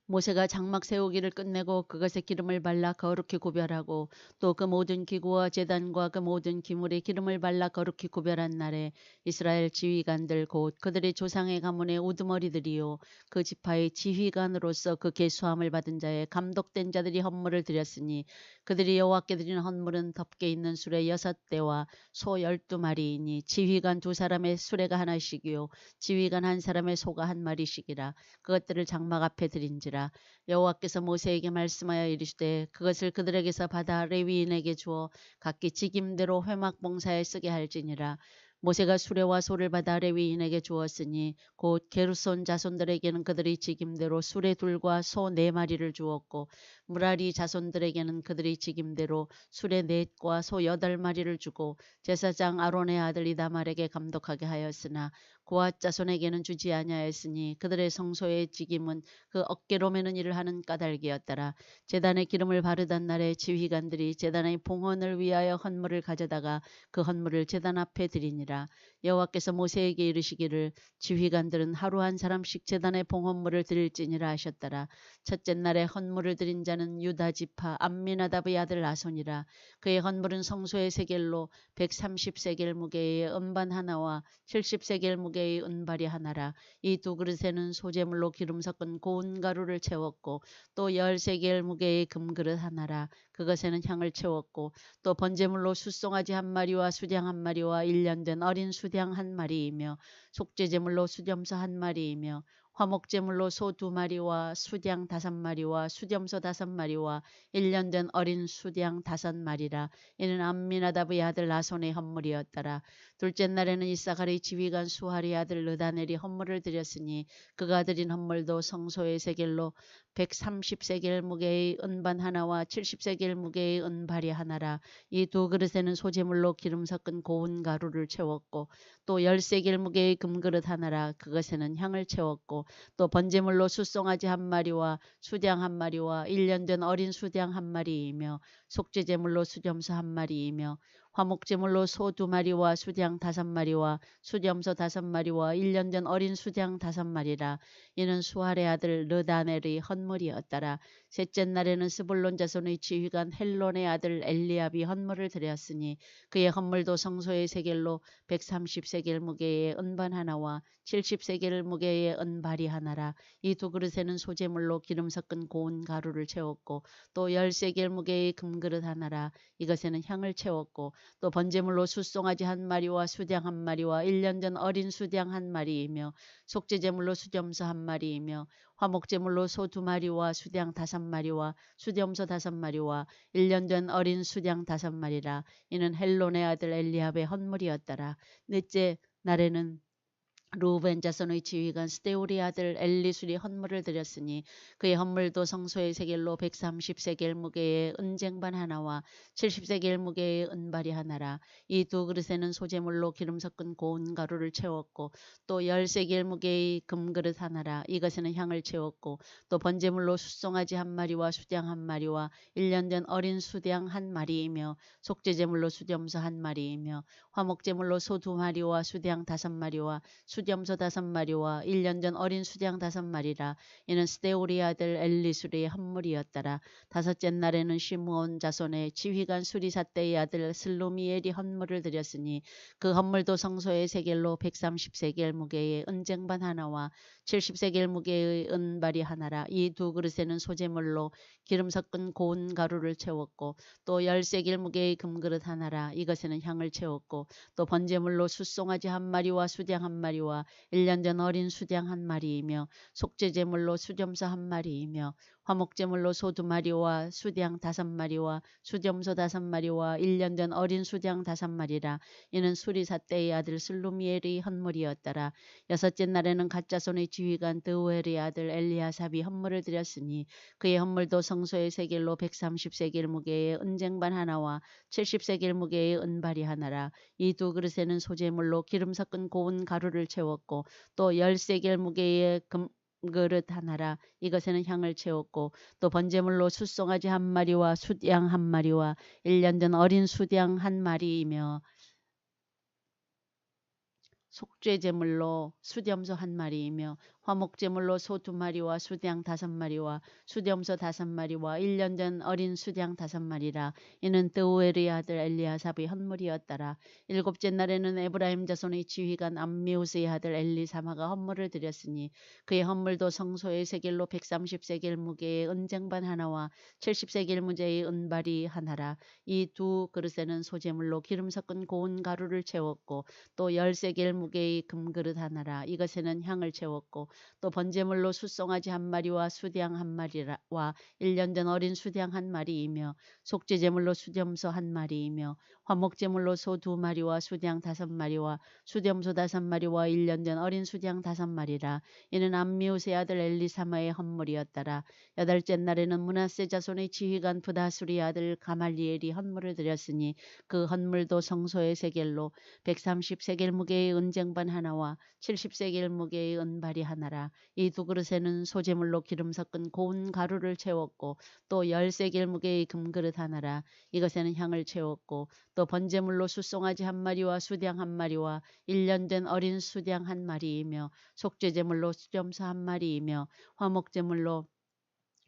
모세가 장막 세우기를 끝내고 그것에 기름을 발라 거룩히 구별하고 또 그 모든 기구와 제단과 그 모든 기물에 기름을 발라 거룩히 구별한 날에 이스라엘 지휘관들 곧 그들의 조상의 가문의 우두머리들이요 그 지파의 지휘관으로서 그 계수함을 받은 자의 감독된 자들이 헌물을 드렸으니 그들이 여호와께 드리는 헌물은 덮개 있는 수레 6대와 소 12마리이니 지휘관 2사람의 수레가 하나씩이요 지휘관 1사람의 소가 1마리씩이라. 그것들을 장막 앞에 드린지라. 여호와께서 모세에게 말씀하여 이르시되 그것을 그들에게서 받아 레위인에게 주어 각기 직임대로 회막 봉사에 쓰게 할지니라. 모세가 수레와 소를 받아 레위인에게 주었으니 곧 게르손 자손들에게는 그들의 직임대로 수레 둘과 소 4마리를 주었고 무라리 자손들에게는 그들의 직임대로 수레 4과 소 8마리를 주고 제사장 아론의 아들 이다말에게 감독하게 하였으나 고앗 자손에게는 주지 아니하였으니 그들의 성소의 직임은 그 어깨로 매는 일을 하는 까닭이었더라. 제단에 기름을 바르던 날에 지휘관들이 제단의 봉헌을 위하여 헌물을 가져다가 그 헌물을 제단 앞에 드리니라. 여호와께서 모세에게 이르시기를 지휘관들은 하루 한 사람씩 제단의 봉헌물을 드릴지니라 하셨더라. 첫째 날에 헌물을 드린 자는 유다 지파 암미나답의 아들 아손이라. 그의 헌물은 성소의 세겔로 130세겔 무게의 음반 하나와 70세겔 무게의 은발이 하나라. 이 두 그릇에는 소재물로 기름 섞은 고운 가루를 채웠고 또 10세겔 무게의 금그릇 하나라. 그것에는 향을 채웠고 또 번제물로 숫송아지 한 마리와 수장 한 마리와 1년 된 어린 수장 한 마리이며 속죄제물로 수염소 한 마리이며 화목제물로 소 2마리와 수장 5마리와 수염소 5마리와 1년 된 어린 수장 5마리라. 이는 암미나답의 아들 나손의 헌물이었더라. 둘째 날에는 이사갈의 지휘관 수할의 아들 르다넬이 헌물을 드렸으니 그가 드린 헌물도 성소의 세겔로 130세겔 무게의 은반 하나와 70세겔 무게의 은발이 하나라. 이 두 그릇에는 소재물로 기름 섞은 고운 가루를 채웠고 또 10세겔 무게의 금그릇 하나라. 그것에는 향을 채웠고 또 번제물로 숫송아지 한 마리와 수장 한 마리와 1년 된 어린 수장 한 마리이며 속죄제물로 수점소 한 마리이며 화목제물로 소 2마리와 수장 5마리와 수점소 5마리와 1년 된 어린 수장 5마리라. 이는 수할의 아들 르다넬의 헌물이었더라. 셋째 날에는 스불론 자손의 지휘관 헬론의 아들 엘리압이 헌물을 드렸으니 그의 헌물도 성소의 세겔로 130세겔 무게의 은반 하나와 70세겔 무게의 은발이 하나라. 이 두 그릇에는 소재물로 기름 섞은 고운 가루를 채웠고 또 10세겔 무게의 금그릇 하나라. 이것에는 향을 채웠고 또 번제물로 숫송아지 한 마리와 수장 한 마리와 1년 전 어린 수장 한 마리이며 속죄제물로 수점소 한 마리이며 화목제물로 소 2마리와 수장 5마리와 수점소 5마리와 1년 된 어린 수장 5마리라. 이는 헬론의 아들 엘리압의 헌물이었더라. 넷째 날에는 루벤 자손의 지휘관 스데울의 아들 엘리술이 헌물을 드렸으니 그의 헌물도 성소의 세겔로 130세겔 무게의 은쟁반 하나와 70세겔 무게의 은발이 하나라. 이 두 그릇에는 소재물로 기름 섞은 고운 가루를 채웠고 또 10세겔 무게의 금그릇 하나라. 이것에는 향을 채웠고 또 번제물로 숫송아지 한 마리와 수장 한 마리와 1년 된 어린 수장 한 마리이며 속죄제물로 수점소 한 마리이며 화목제물로 소 2마리와 수장 5마리와 수점소 5마리와 1년 전 어린 수장 5마리라. 이는 스데울의 아들 엘리술의 헌물이었더라. 다섯째 날에는 시므온 자손의 지휘관 수리사떼의 아들 슬로미엘이 헌물을 드렸으니 그 헌물도 성소의 세겔로 130세겔 무게의 은쟁반 하나와 70세겔 무게의 은발이 하나라. 이 두 그릇에는 소재물로 기름 섞은 고운 가루를 채웠고 또 10세겔 무게의 금그릇 하나라. 이것에는 향을 채웠고 또 번제물로 숫송아지 한 마리와 수장 한 마리와 1년 전 어린 수장 한 마리이며 속죄제물로 수점소 한 마리이며 화목제물로 소 2마리와 수장 5마리와 수점소 5마리와 1년 전 어린 수장 5마리라. 이는 수리사떼의 아들 슬루미엘의 헌물이었더라. 여섯째 날에는 갓자손의 지휘관 드우엘의 아들 엘리아삽이 헌물을 드렸으니 그의 헌물도 성소의 세겔로 130세겔 무게의 은쟁반 하나와 70세겔 무게의 은발이 하나라. 이 두 그릇에는 소재물로 기름 섞은 고운 가루를 채웠고 또 10세겔 무게의 금그릇 하나라. 이것에는 향을 채웠고 또 번제물로 숫송아지 한 마리와 숫양 한 마리와 1년 전 어린 수양 한 마리이며 속죄제물로 수염소 한 마리이며 화목제물로 소 2마리와 수장 5마리와 수염소 5마리와 1년 전 어린 수장 5마리라. 이는 드우엘의 아들 엘리아삽의 헌물이었더라. 일곱째 날에는 에브라임 자손의 지휘관 암미우스의 아들 엘리사마가 헌물을 드렸으니 그의 헌물도 성소의 세겔로 130세겔 무게의 은쟁반 하나와 70세겔 무게의 은발이 하나라. 이 두 그릇에는 소재물로 기름 섞은 고운 가루를 채웠고 또 10세겔 무게의 금그릇 하나라. 이것에는 향을 채웠고 또 번제물로 숫송아지 한 마리와 수양 한 마리와 1년 된 어린 수양 한 마리이며 속죄제물로 수염소 한 마리이며 화목제물로 소 2마리와 수양 5마리와 수염소 5마리와 1년 된 어린 수양 5마리라. 이는 암미우스의 아들 엘리사마의 헌물이었더라. 여덟째 날에는 므낫세 자손의 지휘관 부다수리 아들 가말리엘이 헌물을 드렸으니 그 헌물도 성소의 세겔로 130세겔 무게의 은쟁반 하나와 70세겔 무게의 은발이 하나라. 이 두 그릇에는 소제물로 기름 섞은 고운 가루를 채웠고 또 10세겔 무게의 금그릇 하나라. 이것에는 향을 채웠고 또 번제물로 숫송아지 한 마리와 수양 한 마리와 1년 된 어린 수양 한 마리이며 속죄제물로 수염소 한 마리이며 화목제물로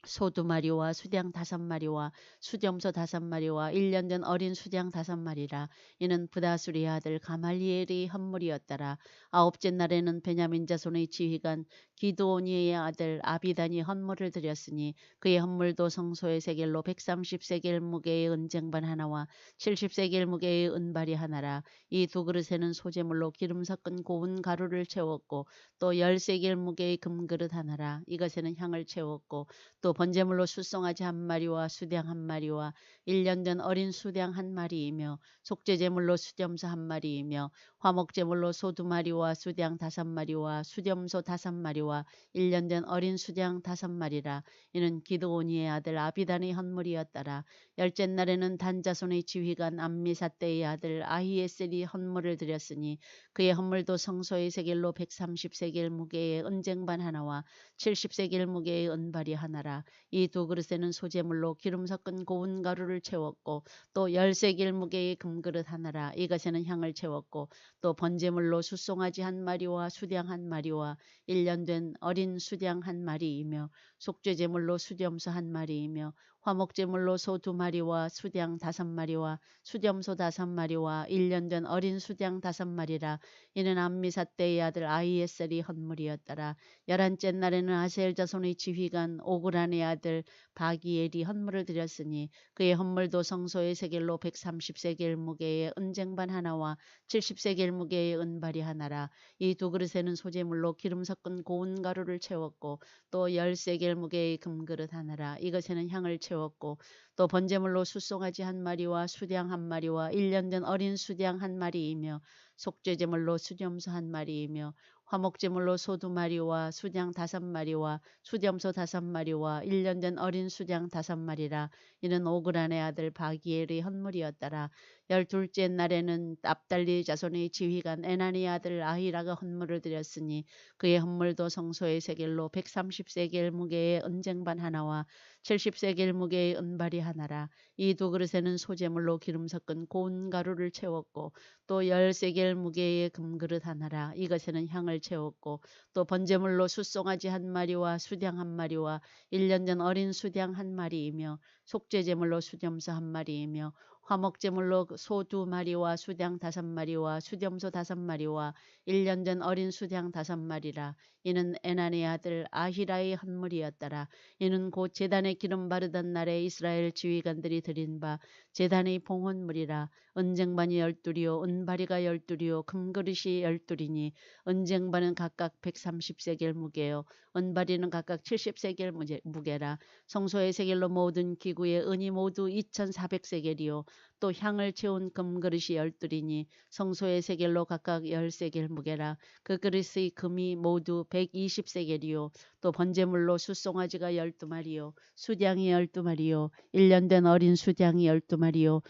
소 2마리와 수양 5마리와 수염소 5마리와 1년 된 어린 수양 5마리라. 이는 부다수리 아들 가말리엘의 헌물이었더라. 아홉째 날에는 베냐민 자손의 지휘관 기드오니의 아들 아비단이 헌물을 드렸으니 그의 헌물도 성소의 세겔로 130세겔 무게의 은쟁반 하나와 70세겔 무게의 은발이 하나라. 이 두 그릇에는 소제물로 기름 섞은 고운 가루를 채웠고 또 10세겔 무게의 금그릇 하나라. 이것에는 향을 채웠고 또 번제물로 숫송아지 한 마리와 수양 한 마리와 1년 된 어린 수양 한 마리이며 속죄제물로 수염소 한 마리이며 화목제물로 소 2마리와 수양 5마리와 수염소 5마리와 1년 된 어린 수양 5마리라. 이는 기드오니의 아들 아비단의 헌물이었더라. 열째 날에는 단 자손의 지휘관 암미사떼의 아들 아히에셀이 헌물을 드렸으니 그의 헌물도 성소의 세겔로 130세겔 무게의 은쟁반 하나와 70세겔 무게의 은발이 하나라. 이 두 그릇에는 소제물로 기름 섞은 고운 가루를 채웠고 또 10세겔 무게의 금그릇 하나라. 이것에는 향을 채웠고 또 번제물로 숫송아지 한 마리와 수양 한 마리와 1년 된 어린 수양 한 마리이며 속죄제물로 수염소 한 마리이며 화목제물로 소 2마리와 수양 5마리와 수염소 5마리와 1년 된 어린 수양 5마리라. 이는 암미사떼의 아들 아히에셀이 헌물이었더라. 11째 날에는 아셀 자손의 지휘관 오그란의 아들 바기엘이 헌물을 드렸으니 그의 헌물도 성소의 세겔로 130세겔 무게의 은쟁반 하나와 70세겔 무게의 은발이 하나라. 이 두 그릇에는 소제물로 기름 섞은 고운 가루를 채웠고 또 10세겔 무게의 금그릇 하나라. 이것에는 향을 채웠고 또 번제물로 숫송아지 한 마리와 수양 한 마리와 1년 된 어린 수양 한 마리이며 속죄제물로 수염소 한 마리이며 화목제물로 소 2마리와 수양 5마리와 수염소 5마리와 1년 된 어린 수양 5마리라. 이는 오그란의 아들 바기엘의 헌물이었더라. 12째 날에는 납달리 자손의 지휘관 에나니 아들 아히라가 헌물을 드렸으니 그의 헌물도 성소의 세겔로 130세겔 무게의 은쟁반 하나와 70세겔 무게의 은발이 하나라. 이 두 그릇에는 소제물로 기름 섞은 고운 가루를 채웠고 또 10세겔 무게의 금그릇 하나라. 이것에는 향을 채웠고 또 번제물로 숫송아지 한 마리와 수양 한 마리와 1년 된 어린 수양 한 마리이며 속죄제물로 수염소 한 마리이며 화목제물로 소 2마리와 수양 5마리와 수염소 5마리와 1년 된 어린 수양 5마리라. 이는 에나니 아들 아히라의 헌물이었더라. 이는 곧 제단에 기름 바르던 날에 이스라엘 지휘관들이 드린 바 제단의 봉헌물이라. 은쟁반이 12이요 은바리가 12이요 금그릇이 12이니 은쟁반은 각각 130세겔 무게요 은바리는 각각 70세겔 무게라. 성소의 세겔로 모든 기구의 은이 모두 2400세겔이요 또 향을 채운 금그릇이 12이니 성소의 세겔로 각각 10세겔 무게라. 그 그릇의 금이 모두 120세겔이요 또 번제물로 숫송아지가 12마리요 수양이 12마리요 1년 된 어린 수양이 12마리요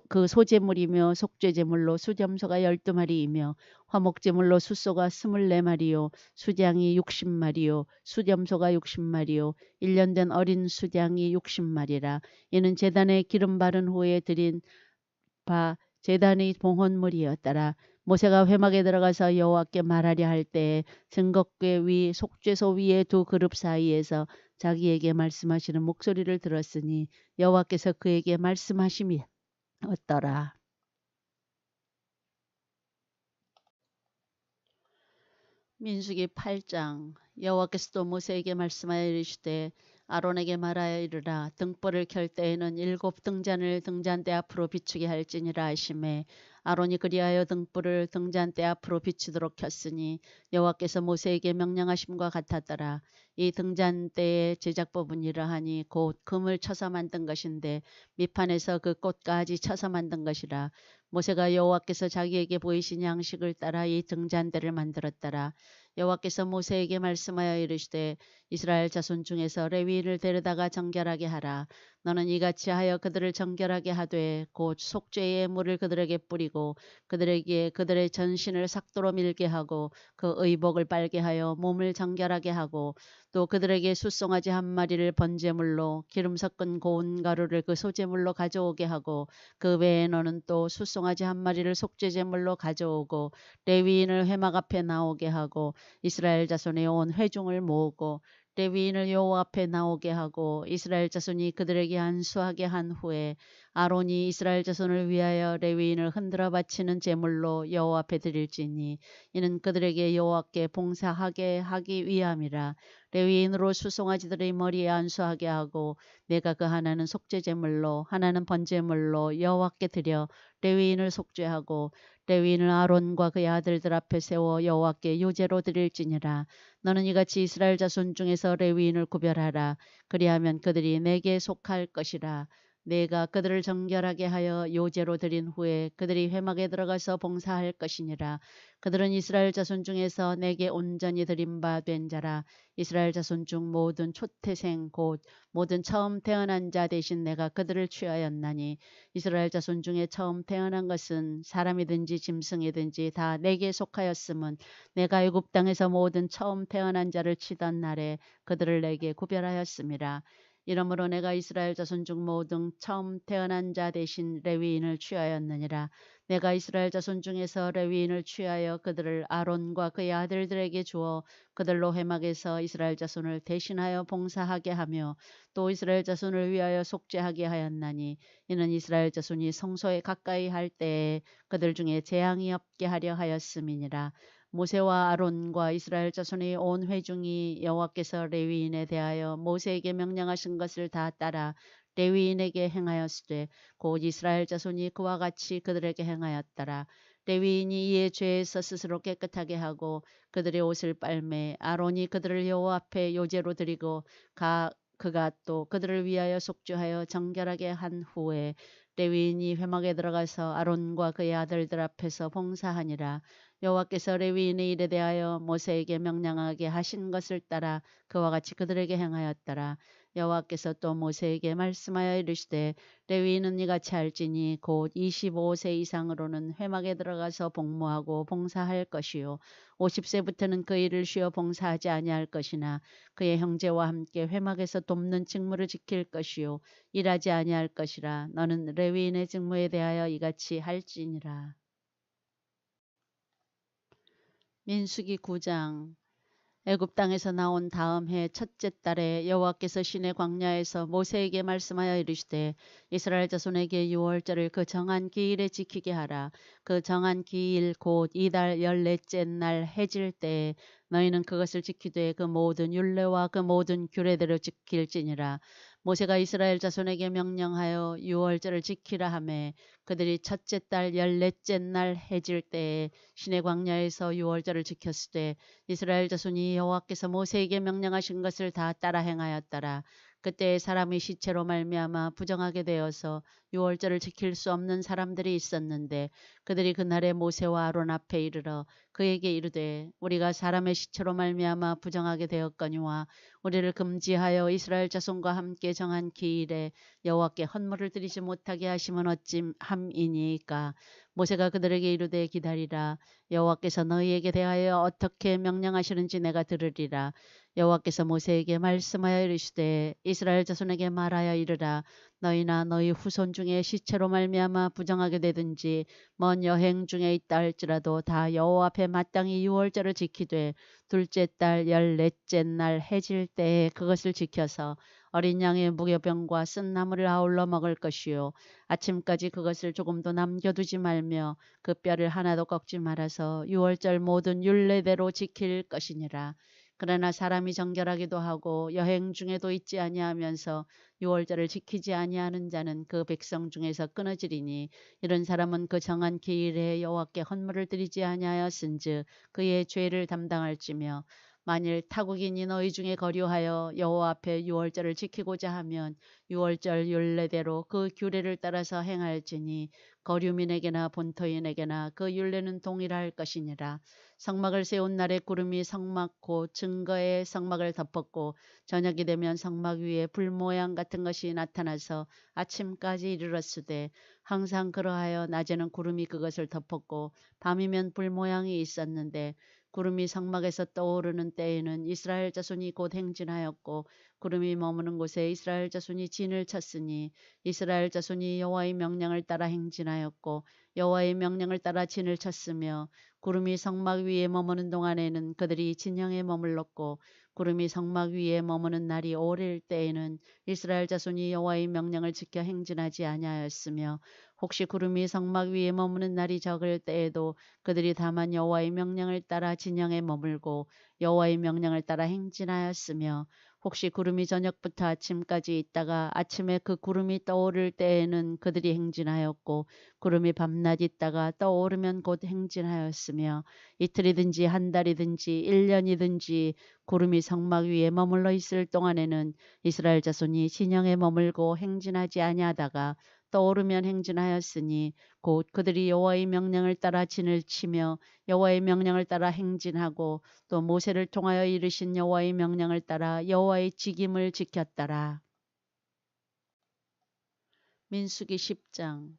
그 소제물이며 속죄제물로 수염소가 12마리이며 화목제물로 숫소가 24마리요 수양이 60마리요 수염소가 60마리요 1년 된 어린 수양이 60마리라. 이는 제단에 기름 바른 후에 드린 바 제단의 봉헌물이었더라. 모세가 회막에 들어가서 여호와께 말하려 할 때에 증거궤 위 속죄소 위에 두 그룹 사이에서 자기에게 말씀하시는 목소리를 들었으니 여호와께서 그에게 말씀하심이 어떠라. 민수기 8장. 여호와께서도 모세에게 말씀하여 이르시되 아론에게 말하여 이르라. 등불을 켤 때에는 7 등잔을 등잔대 앞으로 비추게 할지니라 하시매 아론이 그리하여 등불을 등잔대 앞으로 비추도록 켰으니 여호와께서 모세에게 명령하심과 같았더라. 이 등잔대의 제작법은 이러하니 곧 금을 쳐서 만든 것인데 밑판에서 그 꽃가지 쳐서 만든 것이라. 모세가 여호와께서 자기에게 보이신 양식을 따라 이 등잔대를 만들었더라. 여호와께서 모세에게 말씀하여 이르시되 이스라엘 자손 중에서 레위인을 데려다가 정결하게 하라. 너는 이같이 하여 그들을 정결하게 하되 곧 속죄의 물을 그들에게 뿌리고 그들에게 그들의 전신을 삭도로 밀게 하고 그 의복을 빨게 하여 몸을 정결하게 하고 또 그들에게 숫송아지 한 마리를 번제물로 기름 섞은 고운 가루를 그 소제물로 가져오게 하고 그 외에 너는 또 숫송아지 한 마리를 속죄제물로 가져오고 레위인을 회막 앞에 나오게 하고 이스라엘 자손의 온 회중을 모으고 레위인을 여호와 앞에 나오게 하고 이스라엘 자손이 그들에게 안수하게 한 후에 아론이 이스라엘 자손을 위하여 레위인을 흔들어 바치는 제물로 여호와 앞에 드릴지니 이는 그들에게 여호와께 봉사하게 하기 위함이라. 레위인으로 수송아지들의 머리에 안수하게 하고 내가 그 하나는 속죄제물로 하나는 번제물로 여호와께 드려 레위인을 속죄하고 레위인을 아론과 그의 아들들 앞에 세워 여호와께 유제로 드릴지니라. 너는 이같이 이스라엘 자손 중에서 레위인을 구별하라. 그리하면 그들이 내게 속할 것이라. 내가 그들을 정결하게 하여 요제로 드린 후에 그들이 회막에 들어가서 봉사할 것이니라. 그들은 이스라엘 자손 중에서 내게 온전히 드린 바 된 자라. 이스라엘 자손 중 모든 초태생 곧 모든 처음 태어난 자 대신 내가 그들을 취하였나니 이스라엘 자손 중에 처음 태어난 것은 사람이든지 짐승이든지 다 내게 속하였음은 내가 애굽 땅에서 모든 처음 태어난 자를 치던 날에 그들을 내게 구별하였음이라. 이러므로 내가 이스라엘 자손 중 모든 처음 태어난 자 대신 레위인을 취하였느니라. 내가 이스라엘 자손 중에서 레위인을 취하여 그들을 아론과 그의 아들들에게 주어 그들로 회막에서 이스라엘 자손을 대신하여 봉사하게 하며 또 이스라엘 자손을 위하여 속죄하게 하였나니 이는 이스라엘 자손이 성소에 가까이 할 때에 그들 중에 재앙이 없게 하려 하였음이니라. 모세와 아론과 이스라엘 자손의 온 회중이 여호와께서 레위인에 대하여 모세에게 명령하신 것을 다 따라 레위인에게 행하였으되 곧 이스라엘 자손이 그와 같이 그들에게 행하였더라. 레위인이 이에 죄에서 스스로 깨끗하게 하고 그들의 옷을 빨매 아론이 그들을 여호와 앞에 요제로 드리고 그가 또 그들을 위하여 속죄하여 정결하게 한 후에 레위인이 회막에 들어가서 아론과 그의 아들들 앞에서 봉사하니라. 여호와께서 레위인의 일에 대하여 모세에게 명령하게 하신 것을 따라 그와 같이 그들에게 행하였더라. 여호와께서 또 모세에게 말씀하여 이르시되 레위인은 이같이 할지니 곧 25세 이상으로는 회막에 들어가서 복무하고 봉사할 것이요 50세부터는 그 일을 쉬어 봉사하지 아니할 것이나 그의 형제와 함께 회막에서 돕는 직무를 지킬 것이요 일하지 아니할 것이라. 너는 레위인의 직무에 대하여 이같이 할지니라. 민수기 9장. 애굽 땅에서 나온 다음 해 첫째 달에 여호와께서 시내 광야에서 모세에게 말씀하여 이르시되 이스라엘 자손에게 유월절을 그 정한 기일에 지키게 하라. 그 정한 기일 곧 이달 14째 날 해질 때에 너희는 그것을 지키되 그 모든 율례와 그 모든 규례대로 지킬지니라. 모세가 이스라엘 자손에게 명령하여 유월절을 지키라 하매 그들이 첫째 달 14째 날 해질 때에 시내 광야에서 유월절을 지켰으되 이스라엘 자손이 여호와께서 모세에게 명령하신 것을 다 따라 행하였더라. 그때 사람이 시체로 말미암아 부정하게 되어서 유월절을 지킬 수 없는 사람들이 있었는데 그들이 그날에 모세와 아론 앞에 이르러 그에게 이르되 우리가 사람의 시체로 말미암아 부정하게 되었거니와 우리를 금지하여 이스라엘 자손과 함께 정한 기일에 여호와께 헌물을 드리지 못하게 하심은 어찌함이니까. 모세가 그들에게 이르되 기다리라. 여호와께서 너희에게 대하여 어떻게 명령하시는지 내가 들으리라. 여호와께서 모세에게 말씀하여 이르시되 이스라엘 자손에게 말하여 이르라. 너희나 너희 후손 중에 시체로 말미암아 부정하게 되든지 먼 여행 중에 있다 할지라도 다 여호와 앞에 마땅히 유월절을 지키되 둘째 달 14째 날 해질 때에 그것을 지켜서 어린 양의 무교병과 쓴 나물을 아울러 먹을 것이요 아침까지 그것을 조금도 남겨두지 말며 그 뼈를 하나도 꺾지 말아서 유월절 모든 율례대로 지킬 것이니라. 그러나 사람이 정결하기도 하고 여행 중에도 있지 아니하면서 유월절을 지키지 아니하는 자는 그 백성 중에서 끊어지리니 이런 사람은 그 정한 기일에 여호와께 헌물을 드리지 아니하였은즉 그의 죄를 담당할지며 만일 타국인이 너희 중에 거류하여 여호와 앞에 유월절을 지키고자 하면 유월절 율례대로 그 규례를 따라서 행할지니 거류민에게나 본토인에게나 그 율례는 동일할 것이니라. 성막을 세운 날에 구름이 성막 곧 증거의 성막을 덮었고 저녁이 되면 성막 위에 불 모양 같은 것이 나타나서 아침까지 이르렀으되 항상 그러하여 낮에는 구름이 그것을 덮었고 밤이면 불 모양이 있었는데 구름이 성막에서 떠오르는 때에는 이스라엘 자손이 곧 행진하였고 구름이 머무는 곳에 이스라엘 자손이 진을 쳤으니 이스라엘 자손이 여호와의 명령을 따라 행진하였고 여호와의 명령을 따라 진을 쳤으며 구름이 성막 위에 머무는 동안에는 그들이 진영에 머물렀고 구름이 성막 위에 머무는 날이 오래일 때에는 이스라엘 자손이 여호와의 명령을 지켜 행진하지 아니하였으며 혹시 구름이 성막 위에 머무는 날이 적을 때에도 그들이 다만 여호와의 명령을 따라 진영에 머물고 여호와의 명령을 따라 행진하였으며 혹시 구름이 저녁부터 아침까지 있다가 아침에 그 구름이 떠오를 때에는 그들이 행진하였고 구름이 밤낮 있다가 떠오르면 곧 행진하였으며 이틀이든지 한 달이든지 1년이든지 구름이 성막 위에 머물러 있을 동안에는 이스라엘 자손이 진영에 머물고 행진하지 아니하다가 떠오르면 행진하였으니 곧 그들이 여호와의 명령을 따라 진을 치며 여호와의 명령을 따라 행진하고 또 모세를 통하여 이르신 여호와의 명령을 따라 여호와의 직임을 지켰더라. 민수기 10장.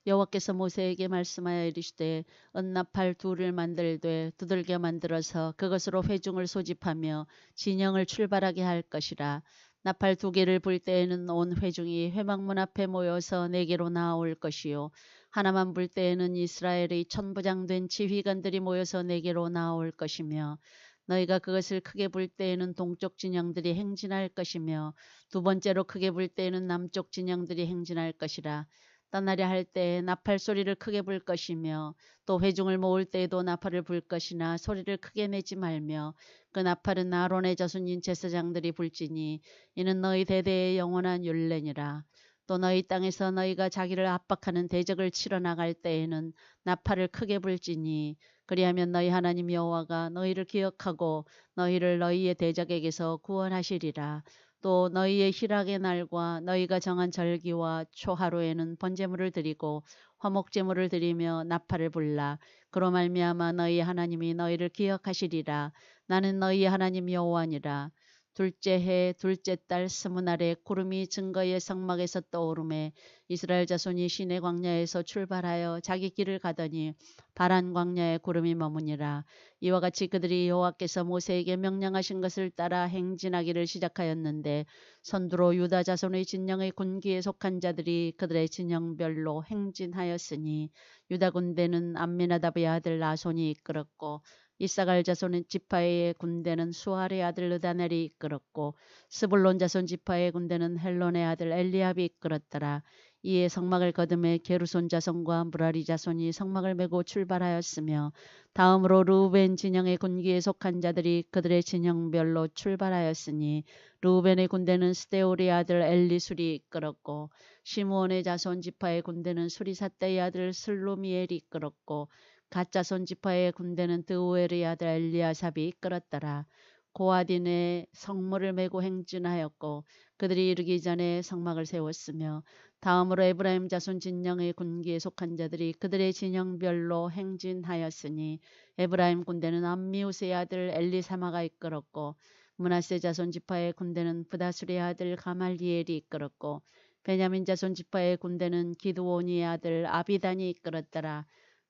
여호와께서 모세에게 말씀하여 이르시되 은나팔 둘을 만들되 두들겨 만들어서 그것으로 회중을 소집하며 진영을 출발하게 할 것이라. 나팔 2개를 불 때에는 온 회중이 회막문 앞에 모여서 내게로 나아올 것이요 하나만 불 때에는 이스라엘의 천부장된 지휘관들이 모여서 내게로 나아올 것이며 너희가 그것을 크게 불 때에는 동쪽 진영들이 행진할 것이며 두 번째로 크게 불 때에는 남쪽 진영들이 행진할 것이라. 떠나려 할 때에 나팔 소리를 크게 불 것이며 또 회중을 모을 때에도 나팔을 불 것이나 소리를 크게 내지 말며 그 나팔은 아론의 자손인 제사장들이 불지니 이는 너희 대대의 영원한 율례니라. 또 너희 땅에서 너희가 자기를 압박하는 대적을 치러 나갈 때에는 나팔을 크게 불지니 그리하면 너희 하나님 여호와가 너희를 기억하고 너희를 너희의 대적에게서 구원하시리라. 또 너희의 희락의 날과 너희가 정한 절기와 초하루에는 번제물을 드리고 화목제물을 드리며 나팔을 불라. 그로 말미암아 너희 하나님이 너희를 기억하시리라. 나는 너희 하나님 여호와니라. 둘째 해 둘째 달 20날에 구름이 증거의 성막에서 떠오르매 이스라엘 자손이 시내 광야에서 출발하여 자기 길을 가더니 바란 광야에 구름이 머무니라. 이와 같이 그들이 여호와께서 모세에게 명령하신 것을 따라 행진하기를 시작하였는데 선두로 유다 자손의 진영의 군기에 속한 자들이 그들의 진영별로 행진하였으니 유다 군대는 암미나답의 아들 나손이 이끌었고 이사갈 자손 지파의 군대는 수알의 아들 느다넬이 이끌었고 스불론 자손 지파의 군대는 헬론의 아들 엘리압이 이끌었더라. 이에 성막을 거듭해 게르손 자손과 무라리 자손이 성막을 메고 출발하였으며 다음으로 르우벤 진영의 군기에 속한 자들이 그들의 진영별로 출발하였으니 르우벤의 군대는 스데울의 아들 엘리술이 이끌었고 시므온의 자손 지파의 군대는 수리삿대의 아들 슬루미엘이 이끌었고 갓자손 지파의 군대는 드우엘의 아들 엘리아삽이 이끌었더라. 고아딘의 성물을 메고 행진하였고 그들이 이르기 전에 성막을 세웠으며 다음으로 에브라임 자손 진영의 군기에 속한 자들이 그들의 진영별로 행진하였으니 에브라임 군대는 암미우스의 아들 엘리사마가 이끌었고 므낫세 자손 지파의 군대는 부다술의 아들 가말리엘이 이끌었고 베냐민 자손 지파의 군대는 기드온의 아들 아비단이 이끌었더라.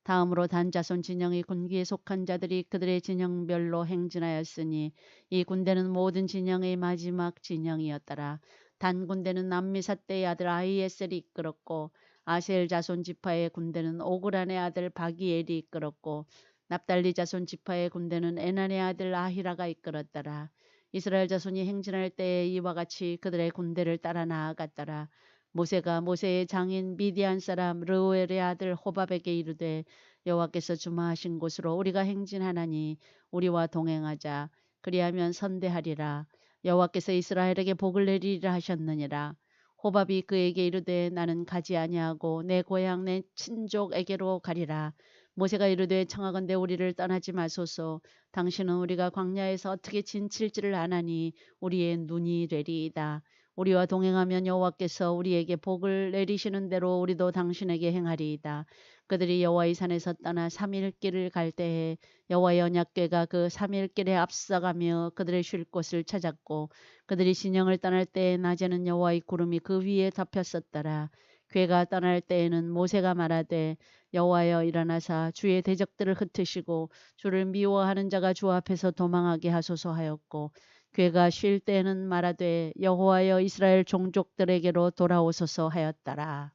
다음으로 단 자손 진영의 군기에 속한 자들이 그들의 진영별로 행진하였으니 이 군대는 모든 진영의 마지막 진영이었더라. 단 군대는 남미삿대의 아들 아히에셀이 이끌었고 아셀 자손 지파의 군대는 오그란의 아들 바기엘이 이끌었고 납달리 자손 지파의 군대는 에난의 아들 아히라가 이끌었더라. 이스라엘 자손이 행진할 때에 이와 같이 그들의 군대를 따라 나아갔더라. 모세가 모세의 장인 미디안 사람 르우엘의 아들 호밥에게 이르되 여호와께서 주마하신 곳으로 우리가 행진하나니 우리와 동행하자. 그리하면 선대하리라. 여호와께서 이스라엘에게 복을 내리리라 하셨느니라. 호밥이 그에게 이르되 나는 가지 아니하고 내 고향 내 친족에게로 가리라. 모세가 이르되 청하건대 우리를 떠나지 마소서. 당신은 우리가 광야에서 어떻게 진칠지를 아나니 우리의 눈이 되리이다. 우리와 동행하면 여호와께서 우리에게 복을 내리시는 대로 우리도 당신에게 행하리이다. 그들이 여호와의 산에서 떠나 3일 길을 갈 때에 여호와의 언약궤가 그 3일 길에 앞서가며 그들의 쉴 곳을 찾았고 그들이 진영을 떠날 때에 낮에는 여호와의 구름이 그 위에 덮였었더라. 궤가 떠날 때에는 모세가 말하되 여호와여 일어나사 주의 대적들을 흩으시고 주를 미워하는 자가 주 앞에서 도망하게 하소서 하였고 궤가 쉴 때에는 말하되 여호와여 이스라엘 종족들에게로 돌아오소서 하였더라.